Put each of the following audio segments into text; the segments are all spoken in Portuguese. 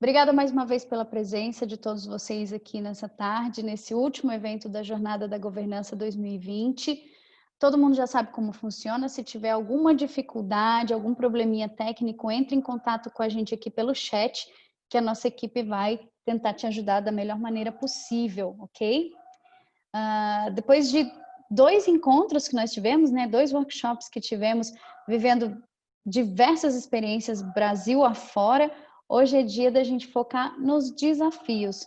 Obrigada mais uma vez pela presença de todos vocês aqui nessa tarde, nesse último evento da Jornada da Governança 2020. Todo mundo já sabe como funciona. Se tiver alguma dificuldade, algum probleminha técnico, entre em contato com a gente aqui pelo chat, que a nossa equipe vai tentar te ajudar da melhor maneira possível, ok? Depois de 2 encontros que nós tivemos, né, 2 workshops que tivemos, vivendo diversas experiências Brasil afora, hoje é dia da gente focar nos desafios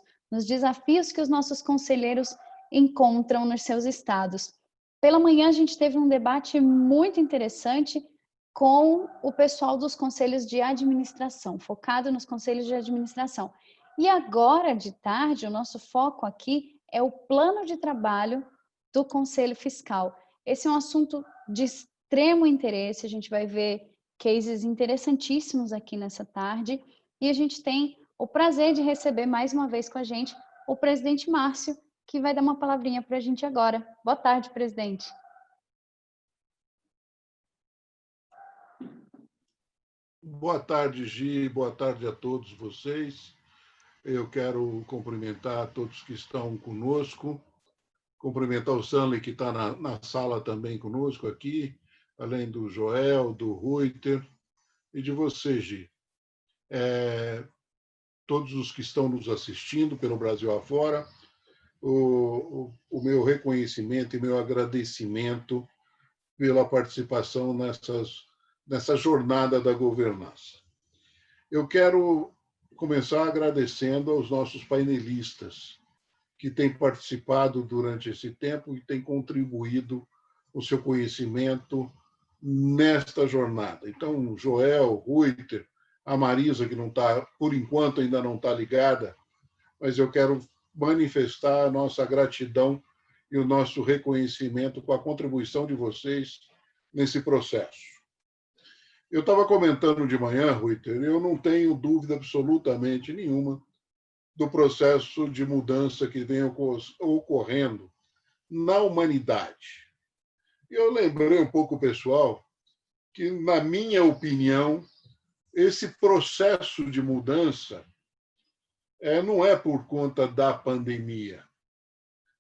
que os nossos conselheiros encontram nos seus estados. Pela manhã a gente teve um debate muito interessante com o pessoal dos conselhos de administração, focado nos conselhos de administração. E agora de tarde, o nosso foco aqui é o plano de trabalho do Conselho Fiscal. Esse é um assunto de extremo interesse, a gente vai ver cases interessantíssimos aqui nessa tarde, e a gente tem o prazer de receber mais uma vez com a gente o presidente Márcio, que vai dar uma palavrinha para a gente agora. Boa tarde, presidente. Boa tarde, Gi, boa tarde a todos vocês. Eu quero cumprimentar todos que estão conosco, cumprimentar o Stanley, que está na sala também conosco aqui, além do Joel, do Ruiter e de você, Gi. Todos os que estão nos assistindo pelo Brasil afora, o meu reconhecimento e meu agradecimento pela participação nessa jornada da governança. Eu quero começar agradecendo aos nossos painelistas que têm participado durante esse tempo e têm contribuído o seu conhecimento nesta jornada. Então, Joel, Ruiter, a Marisa, que não está, por enquanto, ainda não está ligada, mas eu quero manifestar a nossa gratidão e o nosso reconhecimento com a contribuição de vocês nesse processo. Eu estava comentando de manhã, Ruiter, eu não tenho dúvida absolutamente nenhuma do processo de mudança que vem ocorrendo na humanidade. Eu lembrei um pouco, pessoal, que, na minha opinião, esse processo de mudança não é por conta da pandemia.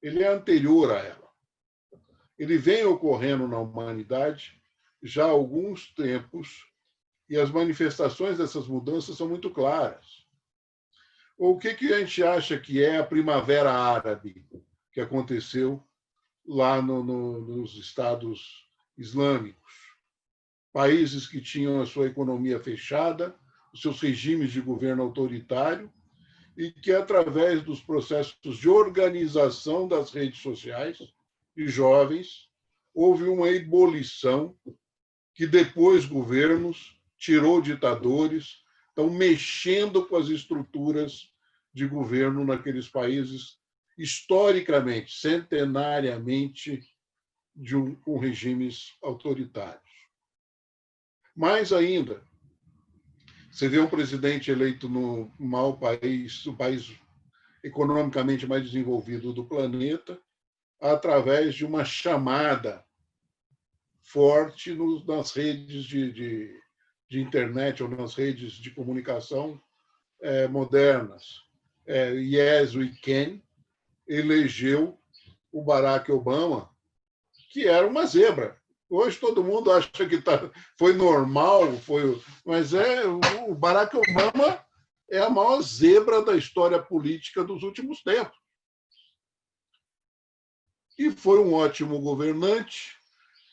Ele é anterior a ela. Ele vem ocorrendo na humanidade já há alguns tempos e as manifestações dessas mudanças são muito claras. O que a gente acha que é a Primavera Árabe que aconteceu lá nos Estados Islâmicos? Países que tinham a sua economia fechada, os seus regimes de governo autoritário, e que, através dos processos de organização das redes sociais de jovens, houve uma ebulição que depois governos tirou ditadores, estão mexendo com as estruturas de governo naqueles países historicamente, centenariamente, com regimes autoritários. Mais ainda, você vê um presidente eleito no maior país, o país economicamente mais desenvolvido do planeta, através de uma chamada forte nas redes de internet ou nas redes de comunicação modernas. Yes, we can elegeu o Barack Obama, que era uma zebra. Hoje todo mundo acha que foi normal, mas o Barack Obama é a maior zebra da história política dos últimos tempos. E foi um ótimo governante,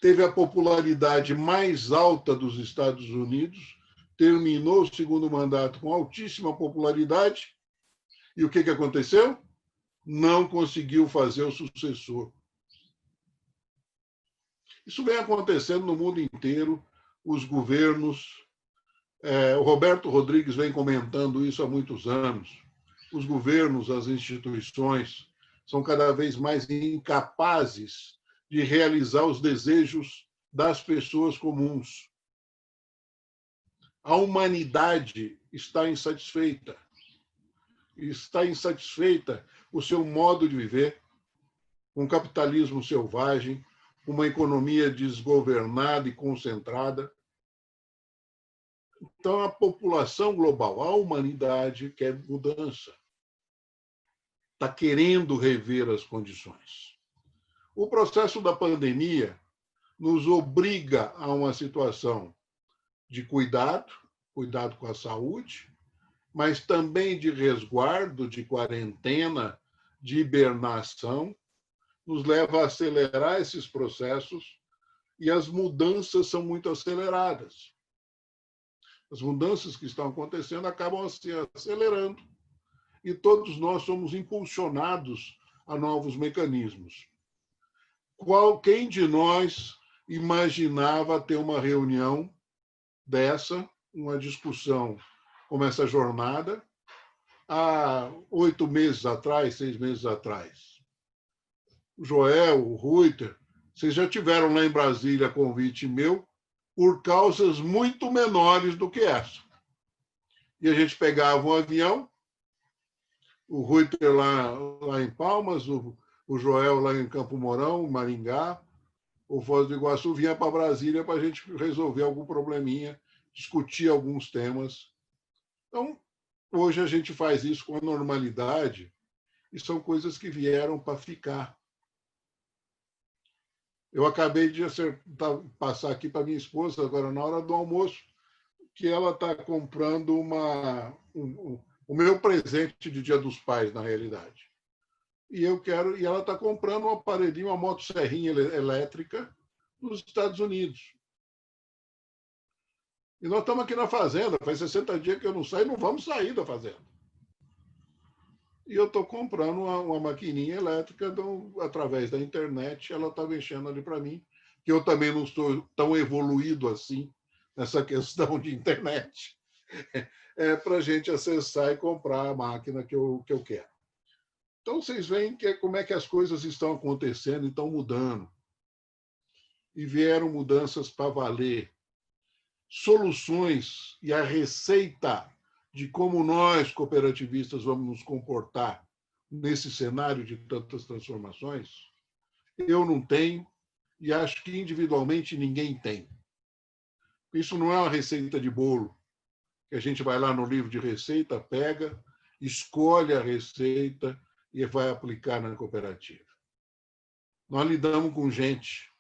teve a popularidade mais alta dos Estados Unidos, terminou o segundo mandato com altíssima popularidade, e o que aconteceu? Não conseguiu fazer o sucessor. Isso vem acontecendo no mundo inteiro, os governos, o Roberto Rodrigues vem comentando isso há muitos anos, os governos, as instituições, são cada vez mais incapazes de realizar os desejos das pessoas comuns. A humanidade está insatisfeita. Está insatisfeita com o seu modo de viver, com o capitalismo selvagem, uma economia desgovernada e concentrada. Então, a população global, a humanidade quer mudança, está querendo rever as condições. O processo da pandemia nos obriga a uma situação de cuidado com a saúde, mas também de resguardo, de quarentena, de hibernação, nos leva a acelerar esses processos e as mudanças são muito aceleradas. As mudanças que estão acontecendo acabam se acelerando e todos nós somos impulsionados a novos mecanismos. Quem de nós imaginava ter uma reunião dessa, uma discussão como essa jornada, há 8 meses atrás, 6 meses atrás? O Joel, o Reuter, vocês já tiveram lá em Brasília convite meu por causas muito menores do que essa. E a gente pegava um avião, o Reuter lá em Palmas, o Joel lá em Campo Mourão, Maringá, o Foz do Iguaçu vinha para Brasília para a gente resolver algum probleminha, discutir alguns temas. Então, hoje a gente faz isso com a normalidade e são coisas que vieram para ficar. Eu acabei de passar aqui para minha esposa, agora na hora do almoço, que ela está comprando o meu presente de Dia dos Pais, na realidade. E ela está comprando um aparelhinho, uma motosserrinha elétrica nos Estados Unidos. E nós estamos aqui na fazenda, faz 60 dias que eu não saio, não vamos sair da fazenda. E eu estou comprando uma maquininha elétrica através da internet, ela está mexendo ali para mim, que eu também não estou tão evoluído assim nessa questão de internet, para a gente acessar e comprar a máquina que eu quero. Então, vocês veem como é que as coisas estão acontecendo e estão mudando. E vieram mudanças para valer. Soluções e a receita de como nós, cooperativistas, vamos nos comportar nesse cenário de tantas transformações, eu não tenho e acho que individualmente ninguém tem. Isso não é uma receita de bolo, que a gente vai lá no livro de receita, pega, escolhe a receita e vai aplicar na cooperativa. Nós lidamos com gente.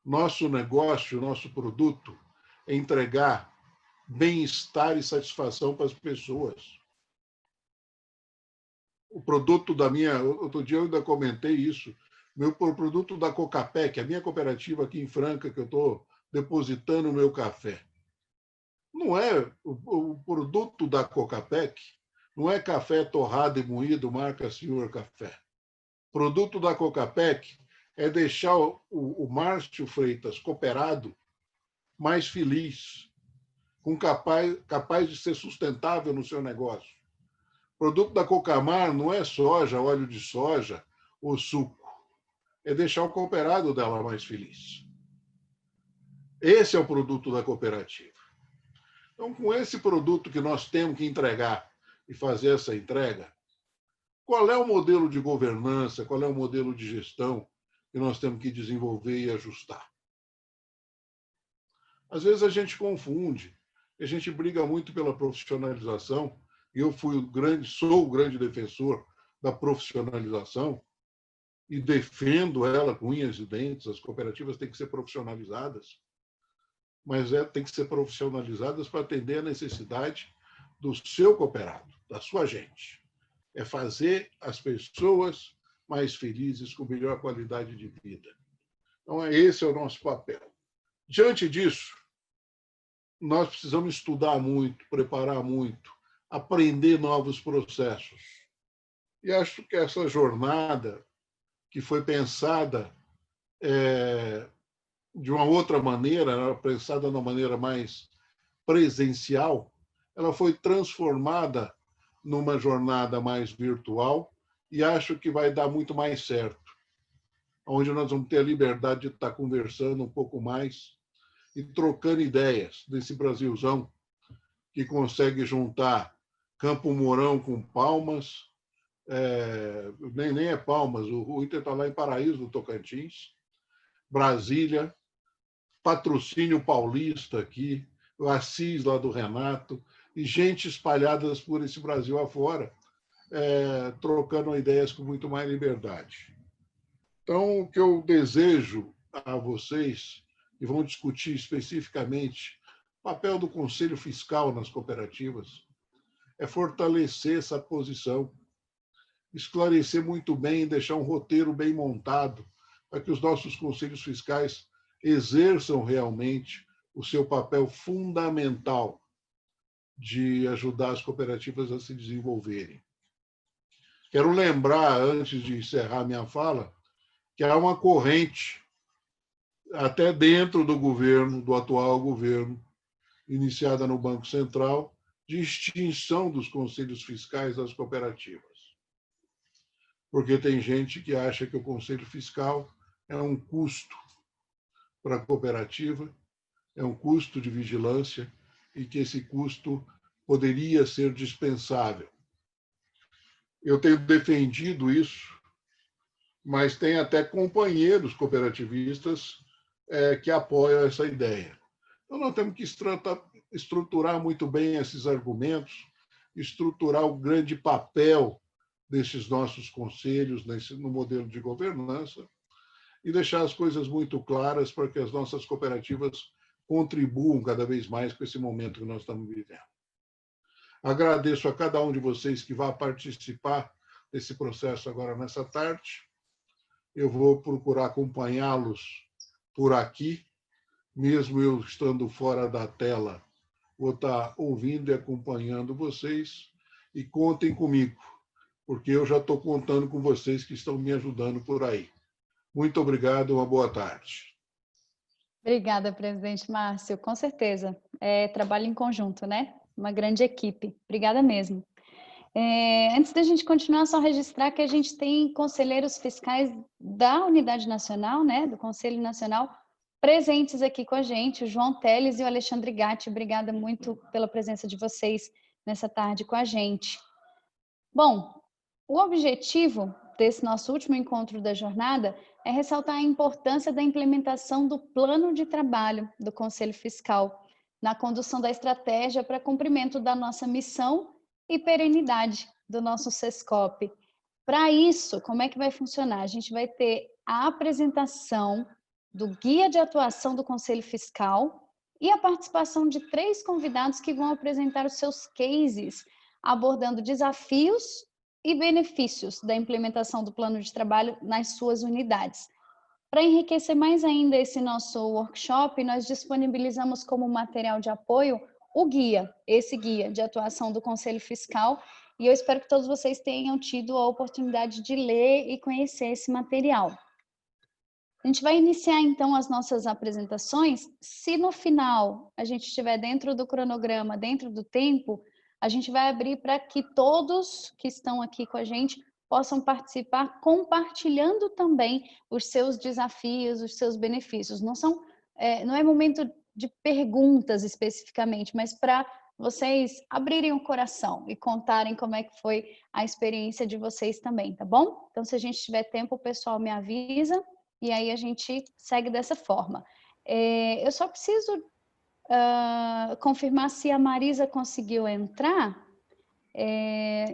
Nosso negócio, nosso produto é entregar bem-estar e satisfação para as pessoas. O produto outro dia eu ainda comentei isso, o produto da Cocapec, a minha cooperativa aqui em Franca, que eu estou depositando o meu café. Não é o produto da Cocapec, não é café torrado e moído, marca Senhor Café. O produto da Cocapec é deixar o Márcio Freitas, cooperado, mais feliz, capaz de ser sustentável no seu negócio. O produto da Cocamar não é soja, óleo de soja ou suco. É deixar o cooperado dela mais feliz. Esse é o produto da cooperativa. Então, com esse produto que nós temos que entregar e fazer essa entrega, qual é o modelo de governança, qual é o modelo de gestão que nós temos que desenvolver e ajustar? Às vezes a gente confunde, a gente briga muito pela profissionalização, e eu sou o grande defensor da profissionalização e defendo ela com unhas e dentes. As cooperativas têm que ser profissionalizadas, mas tem que ser profissionalizadas para atender a necessidade do seu cooperado, da sua gente. É fazer as pessoas mais felizes, com melhor qualidade de vida. Então, esse é o nosso papel. Diante disso, nós precisamos estudar muito, preparar muito, aprender novos processos. E acho que essa jornada, que foi pensada de uma outra maneira, pensada de uma maneira mais presencial, ela foi transformada numa jornada mais virtual e acho que vai dar muito mais certo, onde nós vamos ter a liberdade de estar conversando um pouco mais e trocando ideias desse Brasilzão que consegue juntar Campo Mourão com Palmas, nem é Palmas, o Inter está lá em Paraíso do Tocantins, Brasília, Patrocínio Paulista aqui, o Assis lá do Renato, e gente espalhadas por esse Brasil afora, trocando ideias com muito mais liberdade. Então, o que eu desejo a vocês, e vão discutir especificamente o papel do Conselho Fiscal nas cooperativas, é fortalecer essa posição, esclarecer muito bem e deixar um roteiro bem montado para que os nossos conselhos fiscais exerçam realmente o seu papel fundamental de ajudar as cooperativas a se desenvolverem. Quero lembrar, antes de encerrar minha fala, que há uma corrente, até dentro do governo, do atual governo, iniciada no Banco Central, de extinção dos conselhos fiscais das cooperativas. Porque tem gente que acha que o conselho fiscal é um custo para a cooperativa, é um custo de vigilância e que esse custo poderia ser dispensável. Eu tenho defendido isso, mas tem até companheiros cooperativistas que apoiam essa ideia. Então, nós temos que estruturar muito bem esses argumentos, estruturar o grande papel desses nossos conselhos no modelo de governança e deixar as coisas muito claras para que as nossas cooperativas contribuam cada vez mais com esse momento que nós estamos vivendo. Agradeço a cada um de vocês que vai participar desse processo agora nessa tarde. Eu vou procurar acompanhá-los por aqui, mesmo eu estando fora da tela, vou estar ouvindo e acompanhando vocês, e contem comigo, porque eu já estou contando com vocês que estão me ajudando por aí. Muito obrigado, uma boa tarde. Obrigada, presidente Márcio. Com certeza. É trabalho em conjunto, né? Uma grande equipe. Obrigada mesmo. Antes da gente continuar, só registrar que a gente tem conselheiros fiscais da Unidade Nacional, né? Do Conselho Nacional, presentes aqui com a gente, o João Teles e o Alexandre Gatti. Obrigada muito pela presença de vocês nessa tarde com a gente. Bom, o objetivo desse nosso último encontro da jornada é ressaltar a importância da implementação do plano de trabalho do Conselho Fiscal na condução da estratégia para cumprimento da nossa missão e perenidade do nosso SESCOP. Para isso, como é que vai funcionar? A gente vai ter a apresentação do Guia de Atuação do Conselho Fiscal e a participação de 3 convidados que vão apresentar os seus cases, abordando desafios e benefícios da implementação do plano de trabalho nas suas unidades. Para enriquecer mais ainda esse nosso workshop, nós disponibilizamos como material de apoio o guia, esse guia de atuação do Conselho Fiscal, e eu espero que todos vocês tenham tido a oportunidade de ler e conhecer esse material. A gente vai iniciar, então, as nossas apresentações. Se no final a gente estiver dentro do cronograma, dentro do tempo, a gente vai abrir para que todos que estão aqui com a gente possam participar, compartilhando também os seus desafios, os seus benefícios. Não é momento de perguntas especificamente, mas para vocês abrirem o coração e contarem como é que foi a experiência de vocês também, tá bom? Então, se a gente tiver tempo, o pessoal me avisa. E aí a gente segue dessa forma. Eu só preciso confirmar se a Marisa conseguiu entrar.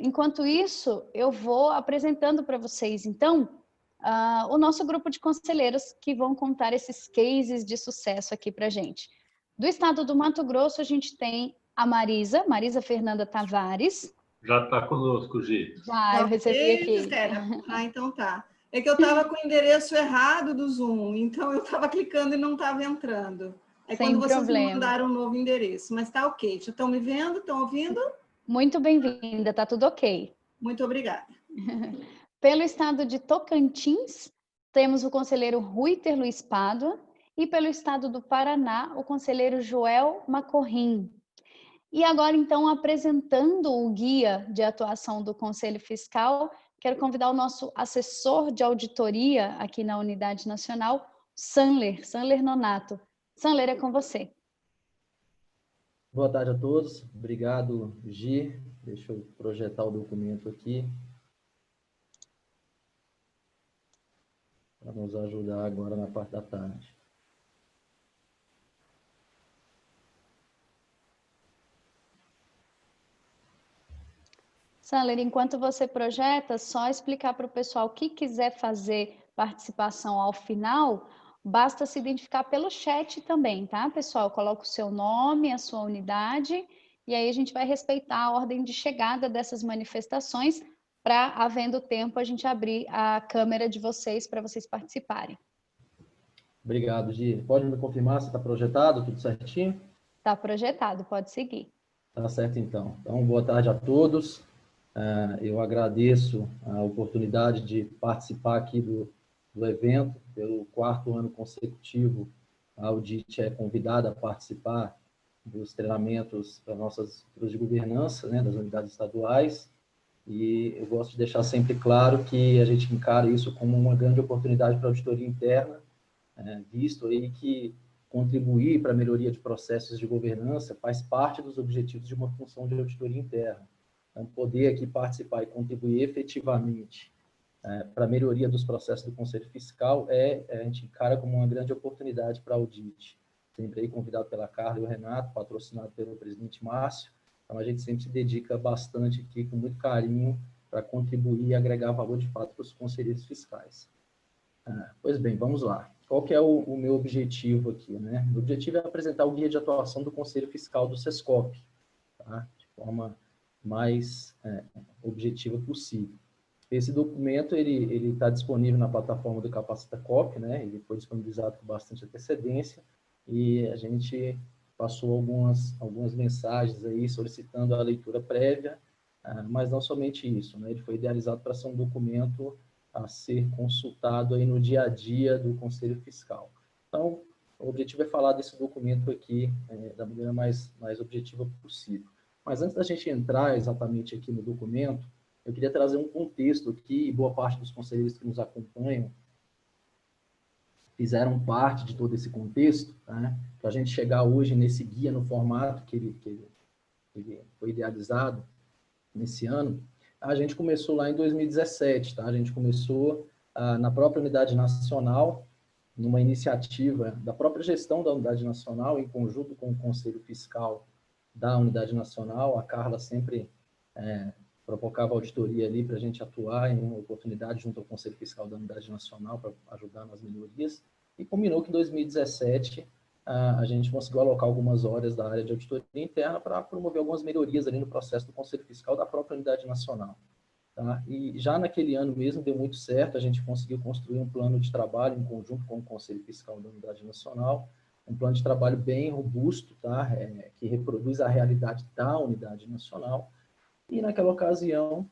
Enquanto isso, eu vou apresentando para vocês, então, o nosso grupo de conselheiros que vão contar esses cases de sucesso aqui para a gente. Do estado do Mato Grosso, a gente tem a Marisa Fernanda Tavares. Já está conosco, Gi. Já, eu recebi aqui. Então tá. É que eu estava com o endereço errado do Zoom, então eu estava clicando e não estava entrando. Aí Sem quando vocês problema. me mandaram um novo endereço, mas tá ok. Já estão me vendo? Estão ouvindo? Muito bem-vinda, tá tudo ok. Muito obrigada. Pelo estado de Tocantins, temos o conselheiro Ruiter Luiz Pádua, e pelo estado do Paraná, o conselheiro Joel Macorrim. E agora, então, apresentando o guia de atuação do Conselho Fiscal, quero convidar o nosso assessor de auditoria aqui na Unidade Nacional, Sanler Nonato. Sanler, é com você. Boa tarde a todos. Obrigado, Gi. Deixa eu projetar o documento aqui para nos ajudar agora na parte da tarde. Saler, enquanto você projeta, só explicar para o pessoal que quiser fazer participação ao final, basta se identificar pelo chat também, tá, pessoal? Coloca o seu nome, a sua unidade, e aí a gente vai respeitar a ordem de chegada dessas manifestações para, havendo tempo, a gente abrir a câmera de vocês para vocês participarem. Obrigado, Gi. Pode me confirmar se está projetado, tudo certinho? Está projetado, pode seguir. Tá certo, então. Então, boa tarde a todos. Eu agradeço a oportunidade de participar aqui do evento. Pelo 4º ano consecutivo, a Audit é convidada a participar dos treinamentos para nossas estruturas de governança, né, das unidades estaduais. E eu gosto de deixar sempre claro que a gente encara isso como uma grande oportunidade para a auditoria interna, visto aí que contribuir para a melhoria de processos de governança faz parte dos objetivos de uma função de auditoria interna. Então, poder aqui participar e contribuir efetivamente para a melhoria dos processos do Conselho Fiscal a gente encara como uma grande oportunidade para a Audit. Sempre aí convidado pela Carla e o Renato, patrocinado pelo presidente Márcio. Então, a gente sempre se dedica bastante aqui, com muito carinho, para contribuir e agregar valor de fato para os conselheiros fiscais. Pois bem, vamos lá. Qual que é o meu objetivo aqui, né? O objetivo é apresentar o guia de atuação do Conselho Fiscal do Sescop, tá? De forma mais objetiva possível. Esse documento, ele está disponível na plataforma do Capacita Cop, né? Ele foi disponibilizado com bastante antecedência e a gente passou algumas mensagens aí solicitando a leitura prévia, mas não somente isso, né? Ele foi idealizado para ser um documento a ser consultado aí no dia a dia do Conselho Fiscal. Então, o objetivo é falar desse documento aqui da maneira mais objetiva possível. Mas antes da gente entrar exatamente aqui no documento, eu queria trazer um contexto aqui, e boa parte dos conselheiros que nos acompanham fizeram parte de todo esse contexto, né, para a gente chegar hoje nesse guia no formato que ele foi idealizado nesse ano. A gente começou lá em 2017, tá? A gente começou na própria Unidade Nacional, numa iniciativa da própria gestão da Unidade Nacional, em conjunto com o Conselho Fiscal da Unidade Nacional. A Carla sempre provocava auditoria ali para a gente atuar em uma oportunidade junto ao Conselho Fiscal da Unidade Nacional para ajudar nas melhorias. E combinou que em 2017 a gente conseguiu alocar algumas horas da área de auditoria interna para promover algumas melhorias ali no processo do Conselho Fiscal da própria Unidade Nacional. Tá? E já naquele ano mesmo deu muito certo, a gente conseguiu construir um plano de trabalho em conjunto com o Conselho Fiscal da Unidade Nacional, um plano de trabalho bem robusto, tá? Que reproduz a realidade da Unidade Nacional. E naquela ocasião,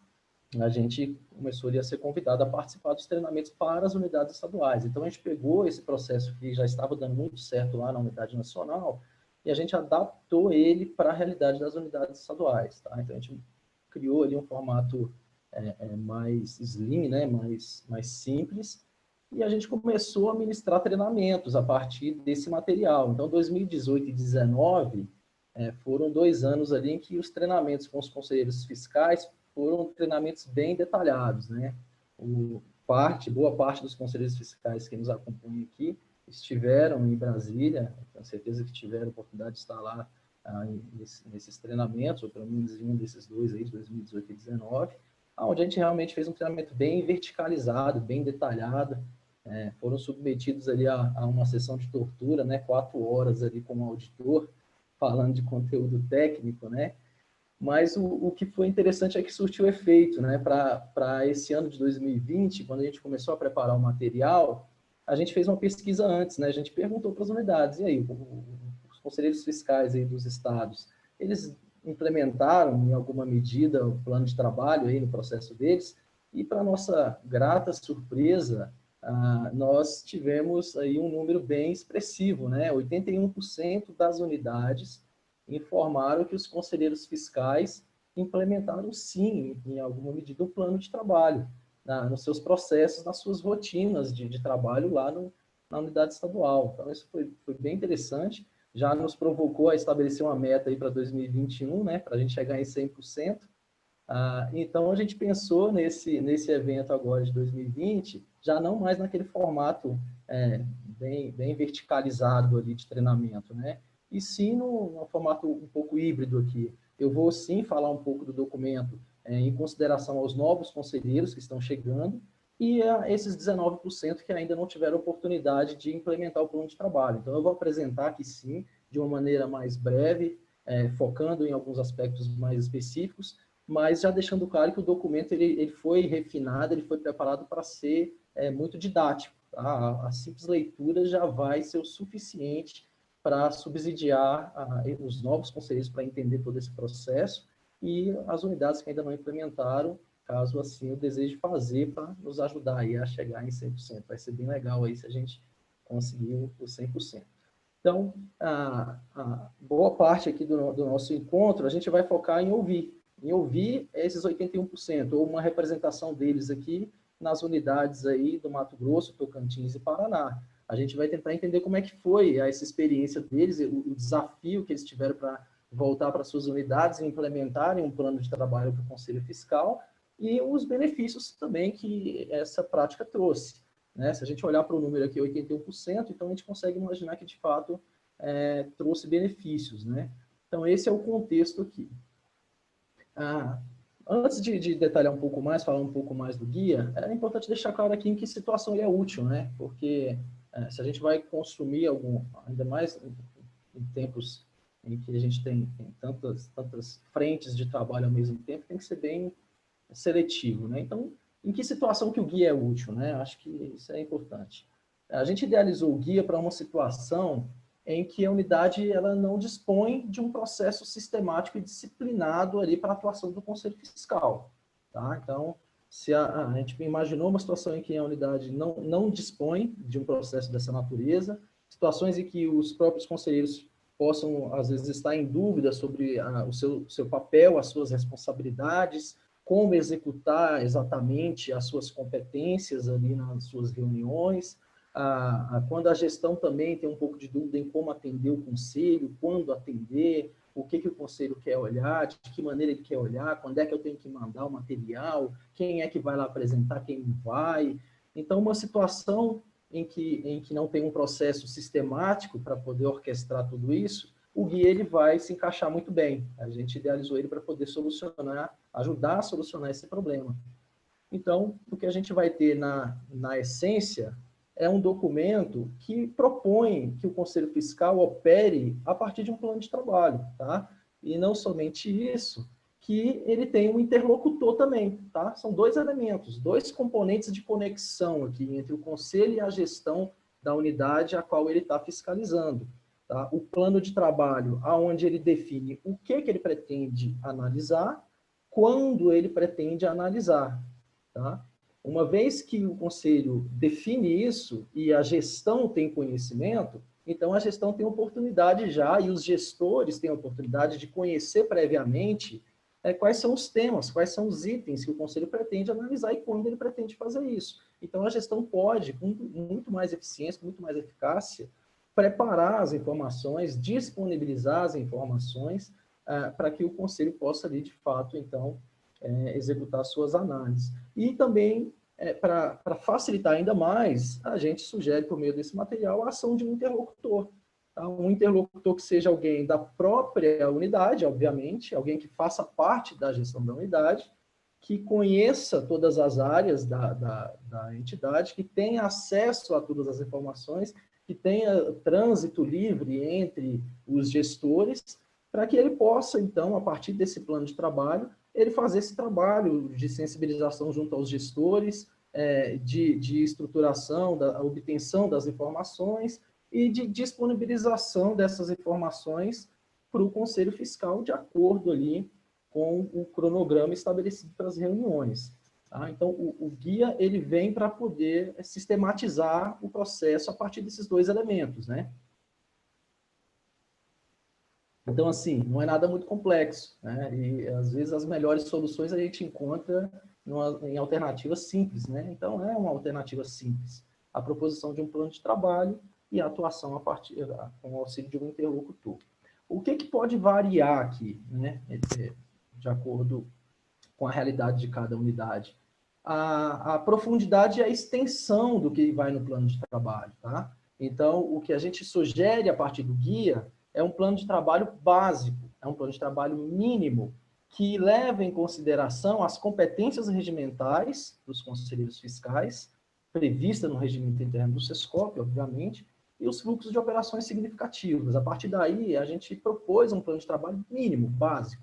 a gente começou a ser convidado a participar dos treinamentos para as unidades estaduais. Então, a gente pegou esse processo que já estava dando muito certo lá na Unidade Nacional e a gente adaptou ele para a realidade das unidades estaduais. Tá? Então, a gente criou ali um formato mais slim, né? mais simples, e a gente começou a ministrar treinamentos a partir desse material. Então, 2018 e 2019 foram 2 anos ali em que os treinamentos com os conselheiros fiscais foram treinamentos bem detalhados, né? Boa parte dos conselheiros fiscais que nos acompanham aqui estiveram em Brasília, tenho certeza que tiveram a oportunidade de estar lá nesses treinamentos, ou pelo menos em um desses 2 aí, de 2018 e 2019, onde a gente realmente fez um treinamento bem verticalizado, bem detalhado. Foram submetidos ali a uma sessão de tortura, né? 4 horas ali com o auditor, falando de conteúdo técnico, né? Mas o que foi interessante é que surtiu efeito, né? Para esse ano de 2020, quando a gente começou a preparar o material, a gente fez uma pesquisa antes, né? A gente perguntou para as unidades, e aí, os conselheiros fiscais aí dos estados, eles implementaram em alguma medida o plano de trabalho aí no processo deles? E para nossa grata surpresa, nós tivemos aí um número bem expressivo, né? 81% das unidades informaram que os conselheiros fiscais implementaram, sim, em alguma medida, o plano de trabalho nos seus processos, nas suas rotinas de trabalho lá na unidade estadual. Então, isso foi bem interessante, já nos provocou a estabelecer uma meta aí para 2021, né, para a gente chegar em 100%. Então, a gente pensou nesse evento agora de 2020, já não mais naquele formato bem verticalizado ali de treinamento, né? E sim num formato um pouco híbrido aqui. Eu vou sim falar um pouco do documento em consideração aos novos conselheiros que estão chegando e a esses 19% que ainda não tiveram oportunidade de implementar o plano de trabalho. Então, eu vou apresentar aqui, sim, de uma maneira mais breve, focando em alguns aspectos mais específicos, mas já deixando claro que o documento ele foi refinado, ele foi preparado para ser muito didático. Tá? A simples leitura já vai ser o suficiente para subsidiar os novos conselheiros para entender todo esse processo e as unidades que ainda não implementaram, caso assim eu deseje fazer para nos ajudar aí a chegar em 100%. Vai ser bem legal aí se a gente conseguir o 100%. Então, a boa parte aqui do nosso encontro, a gente vai focar em ouvir esses 81%, ou uma representação deles aqui nas unidades aí do Mato Grosso, Tocantins e Paraná. A gente vai tentar entender como é que foi essa experiência deles, o desafio que eles tiveram para voltar para suas unidades e implementarem um plano de trabalho para o Conselho Fiscal e os benefícios também que essa prática trouxe. Né? Se a gente olhar para o número aqui, 81%, então a gente consegue imaginar que, de fato, trouxe benefícios. Né? Então, esse é o contexto aqui. Antes de detalhar um pouco mais, falar um pouco mais do guia, é importante deixar claro aqui em que situação ele é útil, né? Porque se a gente vai consumir ainda mais em tempos em que a gente tem tantas frentes de trabalho ao mesmo tempo, tem que ser bem seletivo, né? Então, em que situação que o guia é útil, né? Acho que isso é importante. A gente idealizou o guia para uma situação em que a unidade ela não dispõe de um processo sistemático e disciplinado ali para a atuação do Conselho Fiscal. Tá? Então, se a gente imaginou uma situação em que a unidade não dispõe de um processo dessa natureza, situações em que os próprios conselheiros possam, às vezes, estar em dúvida sobre o seu papel, as suas responsabilidades, como executar exatamente as suas competências ali nas suas reuniões, quando a gestão também tem um pouco de dúvida em como atender o conselho, quando atender, o que o conselho quer olhar, de que maneira ele quer olhar, quando é que eu tenho que mandar o material, quem é que vai lá apresentar, quem não vai. Então, uma situação em que não tem um processo sistemático para poder orquestrar tudo isso, o guia ele vai se encaixar muito bem. A gente idealizou ele para poder ajudar a solucionar esse problema. Então, o que a gente vai ter na essência é um documento que propõe que o Conselho Fiscal opere a partir de um plano de trabalho, tá? E não somente isso, que ele tem um interlocutor também, tá? São dois elementos, dois componentes de conexão aqui entre o Conselho e a gestão da unidade a qual ele está fiscalizando, tá? O plano de trabalho, aonde ele define o que ele pretende analisar, quando ele pretende analisar, tá? Uma vez que o conselho define isso e a gestão tem conhecimento, então a gestão tem oportunidade já, e os gestores têm a oportunidade de conhecer previamente quais são os temas, quais são os itens que o conselho pretende analisar e quando ele pretende fazer isso. Então a gestão pode, com muito mais eficiência, com muito mais eficácia, preparar as informações, disponibilizar as informações para que o conselho possa ali, de fato, então, executar suas análises. E também, para facilitar ainda mais, a gente sugere, por meio desse material, a ação de um interlocutor. Tá? Um interlocutor que seja alguém da própria unidade, obviamente, alguém que faça parte da gestão da unidade, que conheça todas as áreas da entidade, que tenha acesso a todas as informações, que tenha trânsito livre entre os gestores, para que ele possa, então, a partir desse plano de trabalho, ele fazer esse trabalho de sensibilização junto aos gestores, de estruturação, da obtenção das informações e de disponibilização dessas informações para o Conselho Fiscal de acordo ali com o cronograma estabelecido para as reuniões. Tá? Então, o guia ele vem para poder sistematizar o processo a partir desses dois elementos, né? Então, assim, não é nada muito complexo, né? E, às vezes, as melhores soluções a gente encontra em alternativas simples, né? Então, é uma alternativa simples. A proposição de um plano de trabalho e a atuação com o auxílio de um interlocutor. O que pode variar aqui, né? De acordo com a realidade de cada unidade? A profundidade e a extensão do que vai no plano de trabalho, tá? Então, o que a gente sugere a partir do guia é um plano de trabalho básico, é um plano de trabalho mínimo, que leva em consideração as competências regimentais dos conselheiros fiscais, prevista no regimento interno do SESCOP, obviamente, e os fluxos de operações significativos. A partir daí, a gente propôs um plano de trabalho mínimo, básico.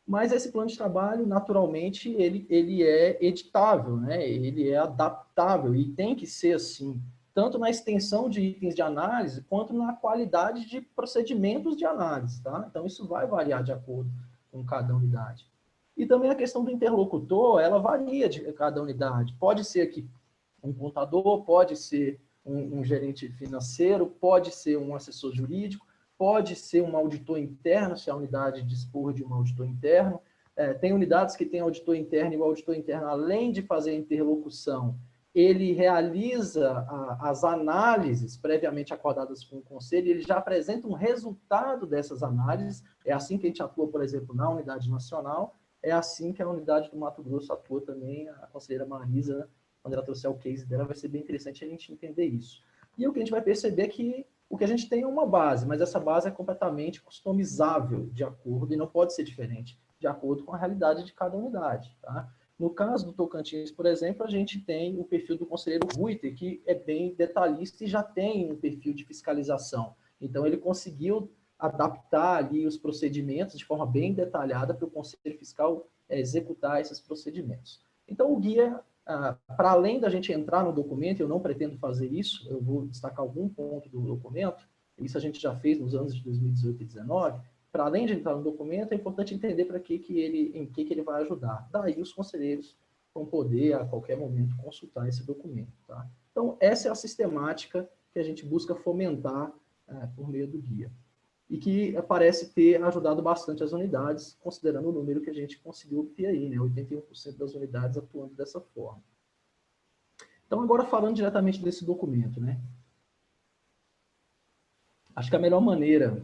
Mas esse plano de trabalho, naturalmente, ele é editável, né? Ele é adaptável e tem que ser assim, tanto na extensão de itens de análise, quanto na qualidade de procedimentos de análise, tá? Então, isso vai variar de acordo com cada unidade. E também a questão do interlocutor, ela varia de cada unidade. Pode ser aqui um contador, pode ser um gerente financeiro, pode ser um assessor jurídico, pode ser um auditor interno, se a unidade dispor de um auditor interno. Tem unidades que têm auditor interno, e o auditor interno, além de fazer a interlocução, ele realiza as análises previamente acordadas com o conselho, ele já apresenta um resultado dessas análises. É assim que a gente atua, por exemplo, na unidade nacional, é assim que a unidade do Mato Grosso atua também, a conselheira Marisa, né? Quando ela trouxer o case dela, vai ser bem interessante a gente entender isso. E o que a gente vai perceber é que o que a gente tem é uma base, mas essa base é completamente customizável de acordo, e não pode ser diferente, de acordo com a realidade de cada unidade, tá? No caso do Tocantins, por exemplo, a gente tem o perfil do conselheiro Ruiter, que é bem detalhista e já tem um perfil de fiscalização. Então, ele conseguiu adaptar ali os procedimentos de forma bem detalhada para o conselho fiscal executar esses procedimentos. Então, o guia, para além da gente entrar no documento, eu não pretendo fazer isso, eu vou destacar algum ponto do documento, isso a gente já fez nos anos de 2018 e 2019, para além de entrar no documento, é importante entender em que ele vai ajudar. Daí os conselheiros vão poder, a qualquer momento, consultar esse documento. Tá? Então, essa é a sistemática que a gente busca fomentar por meio do guia. E que parece ter ajudado bastante as unidades, considerando o número que a gente conseguiu obter aí, né? 81% das unidades atuando dessa forma. Então, agora falando diretamente desse documento, né? Acho que a melhor maneira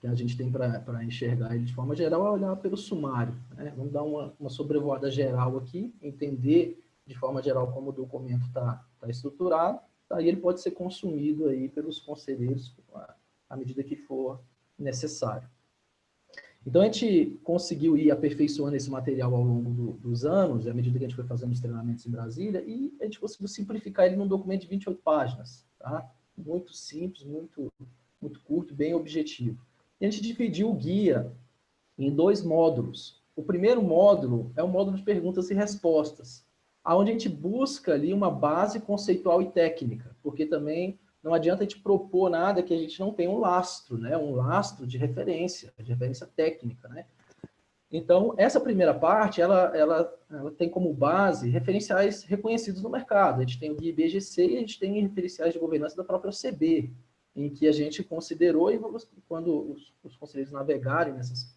que a gente tem para enxergar ele de forma geral é olhar pelo sumário, né? Vamos dar uma sobrevoada geral aqui, entender de forma geral como o documento está estruturado, daí ele pode ser consumido aí pelos conselheiros à medida que for necessário. Então, a gente conseguiu ir aperfeiçoando esse material ao longo dos anos, à medida que a gente foi fazendo os treinamentos em Brasília, e a gente conseguiu simplificar ele num documento de 28 páginas, tá? Muito simples, muito curto, bem objetivo. E a gente dividiu o guia em 2 módulos. O primeiro módulo é o módulo de perguntas e respostas, onde a gente busca ali uma base conceitual e técnica, porque também não adianta a gente propor nada que a gente não tenha um lastro, né? Um lastro de referência técnica, né? Então, essa primeira parte, ela tem como base referenciais reconhecidos no mercado. A gente tem o guia IBGC e a gente tem referenciais de governança da própria OCB, em que a gente considerou, e quando os conselheiros navegarem nessas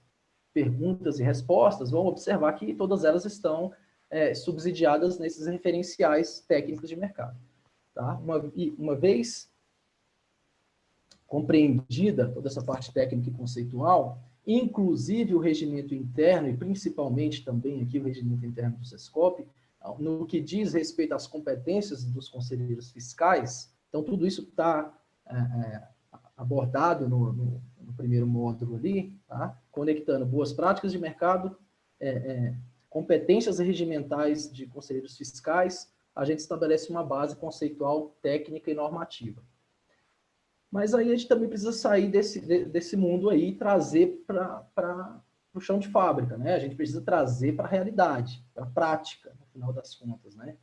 perguntas e respostas, vão observar que todas elas estão subsidiadas nesses referenciais técnicos de mercado. Tá? Uma vez compreendida toda essa parte técnica e conceitual, inclusive o regimento interno, e principalmente também aqui o regimento interno do SESCOP, no que diz respeito às competências dos conselheiros fiscais, então tudo isso está abordado no primeiro módulo ali, tá? Conectando boas práticas de mercado, competências regimentais de conselheiros fiscais, a gente estabelece uma base conceitual, técnica e normativa. Mas aí a gente também precisa sair desse mundo aí e trazer para o chão de fábrica, né? A gente precisa trazer para a realidade, para a prática, no final das contas, né?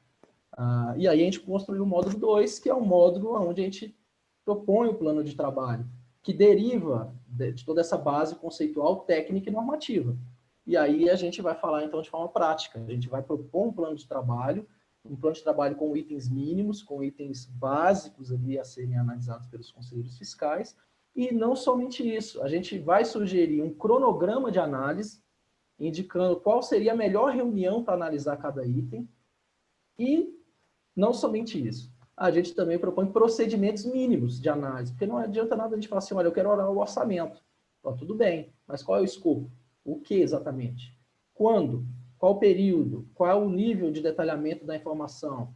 E aí a gente construiu o módulo 2, que é um módulo onde a gente propõe o plano de trabalho, que deriva de toda essa base conceitual, técnica e normativa. E aí a gente vai falar, então, de forma prática. A gente vai propor um plano de trabalho com itens mínimos, com itens básicos ali a serem analisados pelos conselheiros fiscais. E não somente isso, a gente vai sugerir um cronograma de análise, indicando qual seria a melhor reunião para analisar cada item. E não somente isso, a gente também propõe procedimentos mínimos de análise, porque não adianta nada a gente falar assim, olha, eu quero orar o orçamento. Tudo bem, mas qual é o escopo? O que exatamente? Quando? Qual período? Qual é o nível de detalhamento da informação?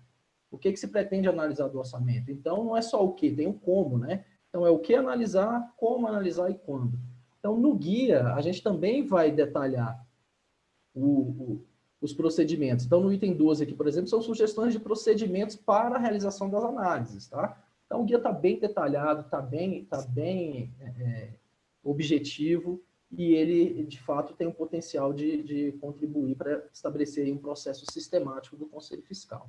O que se pretende analisar do orçamento? Então, não é só o que, tem o como, né? Então, é o que analisar, como analisar e quando. Então, no guia, a gente também vai detalhar os procedimentos. Então, no item 12 aqui, por exemplo, são sugestões de procedimentos para a realização das análises, tá? Então, o guia está bem detalhado, está bem objetivo, e ele, de fato, tem um potencial de contribuir para estabelecer um processo sistemático do Conselho Fiscal.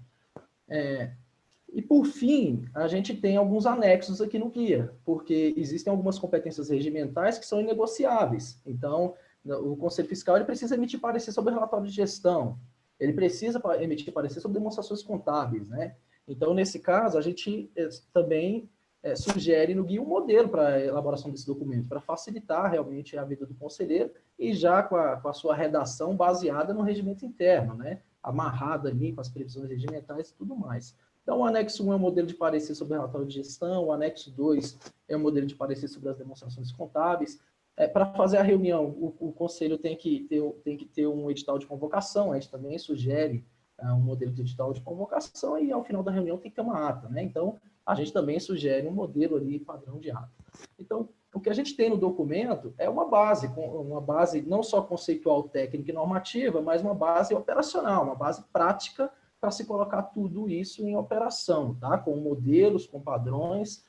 E, por fim, a gente tem alguns anexos aqui no guia, porque existem algumas competências regimentais que são inegociáveis. Então, o Conselho Fiscal ele precisa emitir parecer sobre o relatório de gestão, ele precisa emitir parecer sobre demonstrações contábeis, né? Então, nesse caso, a gente também sugere no guia um modelo para a elaboração desse documento, para facilitar realmente a vida do conselheiro e já com a sua redação baseada no regimento interno, né? Amarrada ali com as previsões regimentais e tudo mais. Então, o anexo 1 é o modelo de parecer sobre o relatório de gestão, o anexo 2 é o modelo de parecer sobre as demonstrações contábeis. Para fazer a reunião, o conselho tem que ter um edital de convocação, a gente também sugere um modelo de edital de convocação e, ao final da reunião, tem que ter uma ata, né? Então, a gente também sugere um modelo ali padrão de ata. Então, o que a gente tem no documento é uma base não só conceitual, técnica e normativa, mas uma base operacional, uma base prática para se colocar tudo isso em operação, tá? Com modelos, com padrões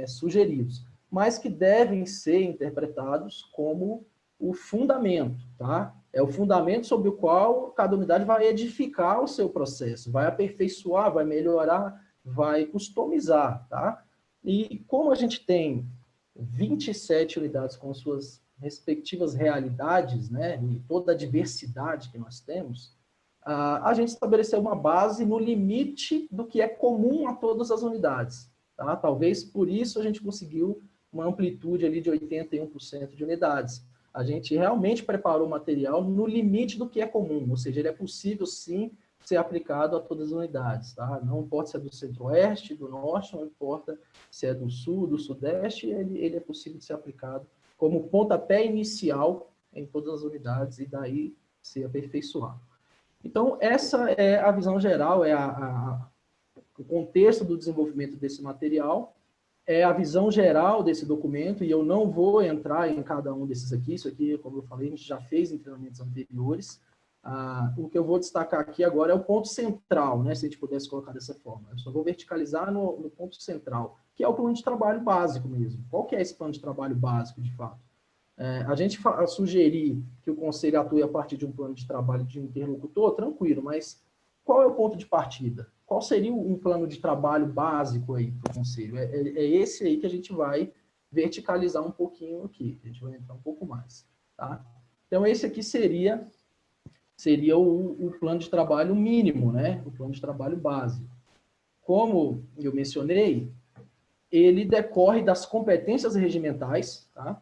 sugeridos, mas que devem ser interpretados como o fundamento, tá? É o fundamento sobre o qual cada unidade vai edificar o seu processo, vai aperfeiçoar, vai melhorar, vai customizar, tá? E como a gente tem 27 unidades com suas respectivas realidades, né, e toda a diversidade que nós temos, a gente estabeleceu uma base no limite do que é comum a todas as unidades, tá? Talvez por isso a gente conseguiu uma amplitude ali de 81% de unidades. A gente realmente preparou o material no limite do que é comum, ou seja, ele é possível sim ser aplicado a todas as unidades, tá? Não importa se é do centro-oeste, do norte, não importa se é do sul, do sudeste, ele é possível de ser aplicado como pontapé inicial em todas as unidades e daí ser aperfeiçoado. Então, essa é a visão geral, o contexto do desenvolvimento desse material, é a visão geral desse documento, e eu não vou entrar em cada um desses aqui, isso aqui, como eu falei, a gente já fez em treinamentos anteriores. O que eu vou destacar aqui agora é o ponto central, né, se a gente pudesse colocar dessa forma. Eu só vou verticalizar no ponto central, que é o plano de trabalho básico mesmo. Qual que é esse plano de trabalho básico, de fato? A gente sugerir que o conselho atue a partir de um plano de trabalho de interlocutor, tranquilo, mas qual é o ponto de partida? Qual seria um plano de trabalho básico aí para o conselho? É esse aí que a gente vai verticalizar um pouquinho aqui, a gente vai entrar um pouco mais, tá? Então, esse aqui seria o plano de trabalho mínimo, né? O plano de trabalho básico. Como eu mencionei, ele decorre das competências regimentais, tá?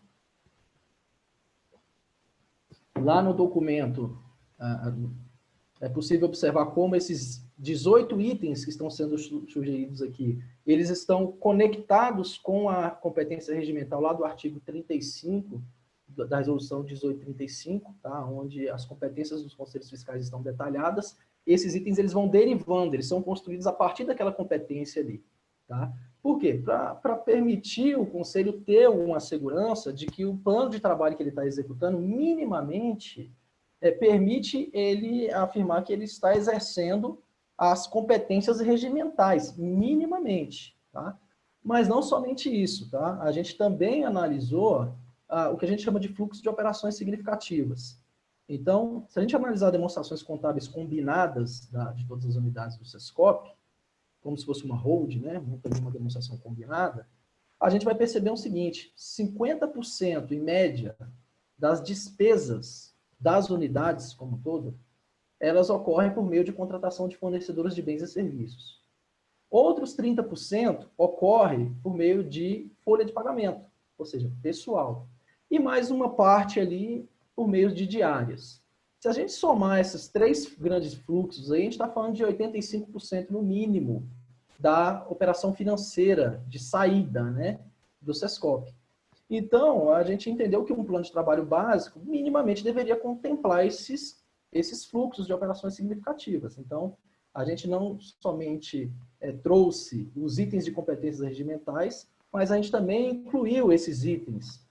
Lá no documento, é possível observar como esses 18 itens que estão sendo sugeridos aqui, eles estão conectados com a competência regimental lá do artigo 35 da resolução 1835, tá? Onde as competências dos conselhos fiscais estão detalhadas. Esses itens eles vão derivando, eles são construídos a partir daquela competência ali, tá? Por quê? Para permitir o conselho ter uma segurança de que o plano de trabalho que ele está executando, minimamente, permite ele afirmar que ele está exercendo as competências regimentais, minimamente, tá? Mas não somente isso, tá? A gente também analisou o que a gente chama de fluxo de operações significativas. Então, se a gente analisar demonstrações contábeis combinadas de todas as unidades do SESCOP, como se fosse uma hold, né, uma demonstração combinada, a gente vai perceber o seguinte: 50% em média das despesas das unidades como um todo, elas ocorrem por meio de contratação de fornecedores de bens e serviços. Outros 30% ocorrem por meio de folha de pagamento, ou seja, pessoal. E mais uma parte ali por meio de diárias. Se a gente somar esses três grandes fluxos, aí a gente está falando de 85% no mínimo da operação financeira de saída, né, do SESCOP. Então, a gente entendeu que um plano de trabalho básico minimamente deveria contemplar esses fluxos de operações significativas. Então, a gente não somente trouxe os itens de competências regimentais, mas a gente também incluiu esses itens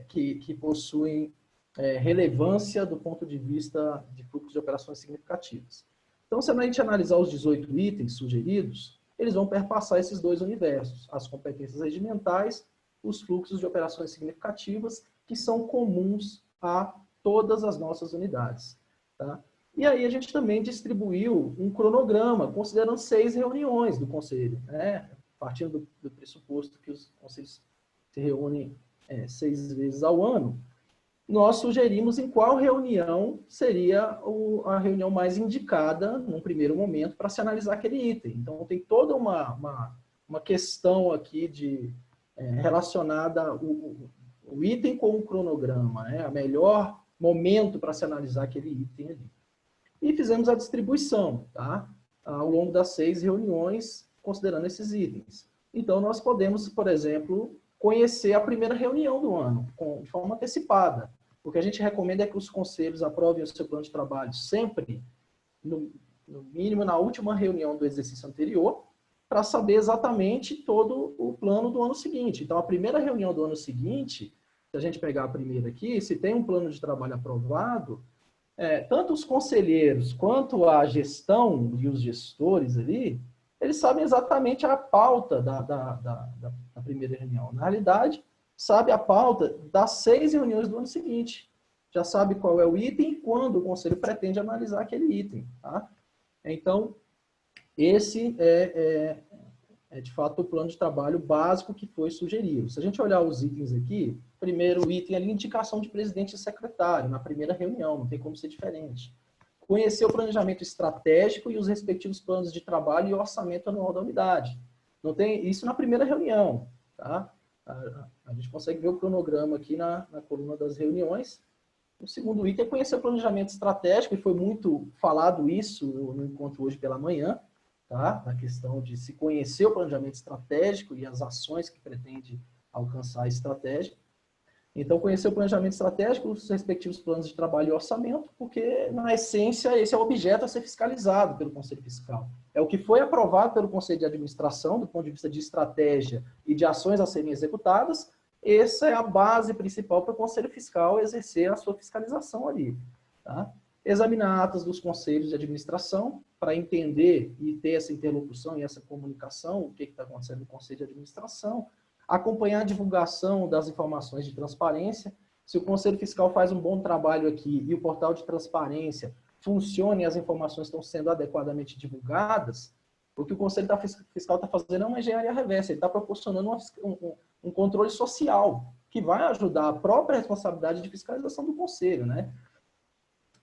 que possuem relevância do ponto de vista de fluxo de operações significativas. Então, se a gente analisar os 18 itens sugeridos, eles vão perpassar esses dois universos, as competências regimentais, os fluxos de operações significativas, que são comuns a todas as nossas unidades. Tá? E aí a gente também distribuiu um cronograma, considerando 6 reuniões do Conselho, né? Partindo do pressuposto que os conselhos se reúnem 6 vezes ao ano. Nós sugerimos em qual reunião seria a reunião mais indicada, num primeiro momento, para se analisar aquele item. Então, tem toda uma questão aqui relacionada o item com o cronograma, né? O melhor momento para se analisar aquele item ali. E fizemos a distribuição, tá? Ao longo das 6 reuniões, considerando esses itens. Então, nós podemos, por exemplo, conhecer a primeira reunião do ano, de forma antecipada. O que a gente recomenda é que os conselhos aprovem o seu plano de trabalho sempre, no mínimo, na última reunião do exercício anterior, para saber exatamente todo o plano do ano seguinte. Então, a primeira reunião do ano seguinte, se a gente pegar a primeira aqui, se tem um plano de trabalho aprovado, tanto os conselheiros quanto a gestão e os gestores ali, eles sabem exatamente a pauta da primeira reunião. Na realidade, sabe a pauta das 6 reuniões do ano seguinte. Já sabe qual é o item e quando o conselho pretende analisar aquele item. Tá? Então, esse é de fato o plano de trabalho básico que foi sugerido. Se a gente olhar os itens aqui, primeiro item ali, indicação de presidente e secretário, na primeira reunião, não tem como ser diferente. Conhecer o planejamento estratégico e os respectivos planos de trabalho e orçamento anual da unidade. Não tem isso na primeira reunião. Tá? A gente consegue ver o cronograma aqui na coluna das reuniões. O segundo item é conhecer o planejamento estratégico, e foi muito falado isso no encontro hoje pela manhã, tá? A questão de se conhecer o planejamento estratégico e as ações que pretende alcançar a estratégia. Então, conhecer o planejamento estratégico, os respectivos planos de trabalho e orçamento, porque, na essência, esse é o objeto a ser fiscalizado pelo Conselho Fiscal. É o que foi aprovado pelo Conselho de Administração, do ponto de vista de estratégia e de ações a serem executadas. Essa é a base principal para o Conselho Fiscal exercer a sua fiscalização ali. Tá? Examinar atas dos conselhos de administração para entender e ter essa interlocução e essa comunicação, o que está acontecendo no Conselho de Administração. Acompanhar a divulgação das informações de transparência. Se o Conselho Fiscal faz um bom trabalho aqui e o portal de transparência funciona e as informações estão sendo adequadamente divulgadas, o que o Conselho Fiscal está fazendo é uma engenharia reversa, ele está proporcionando um controle social, que vai ajudar a própria responsabilidade de fiscalização do Conselho, né?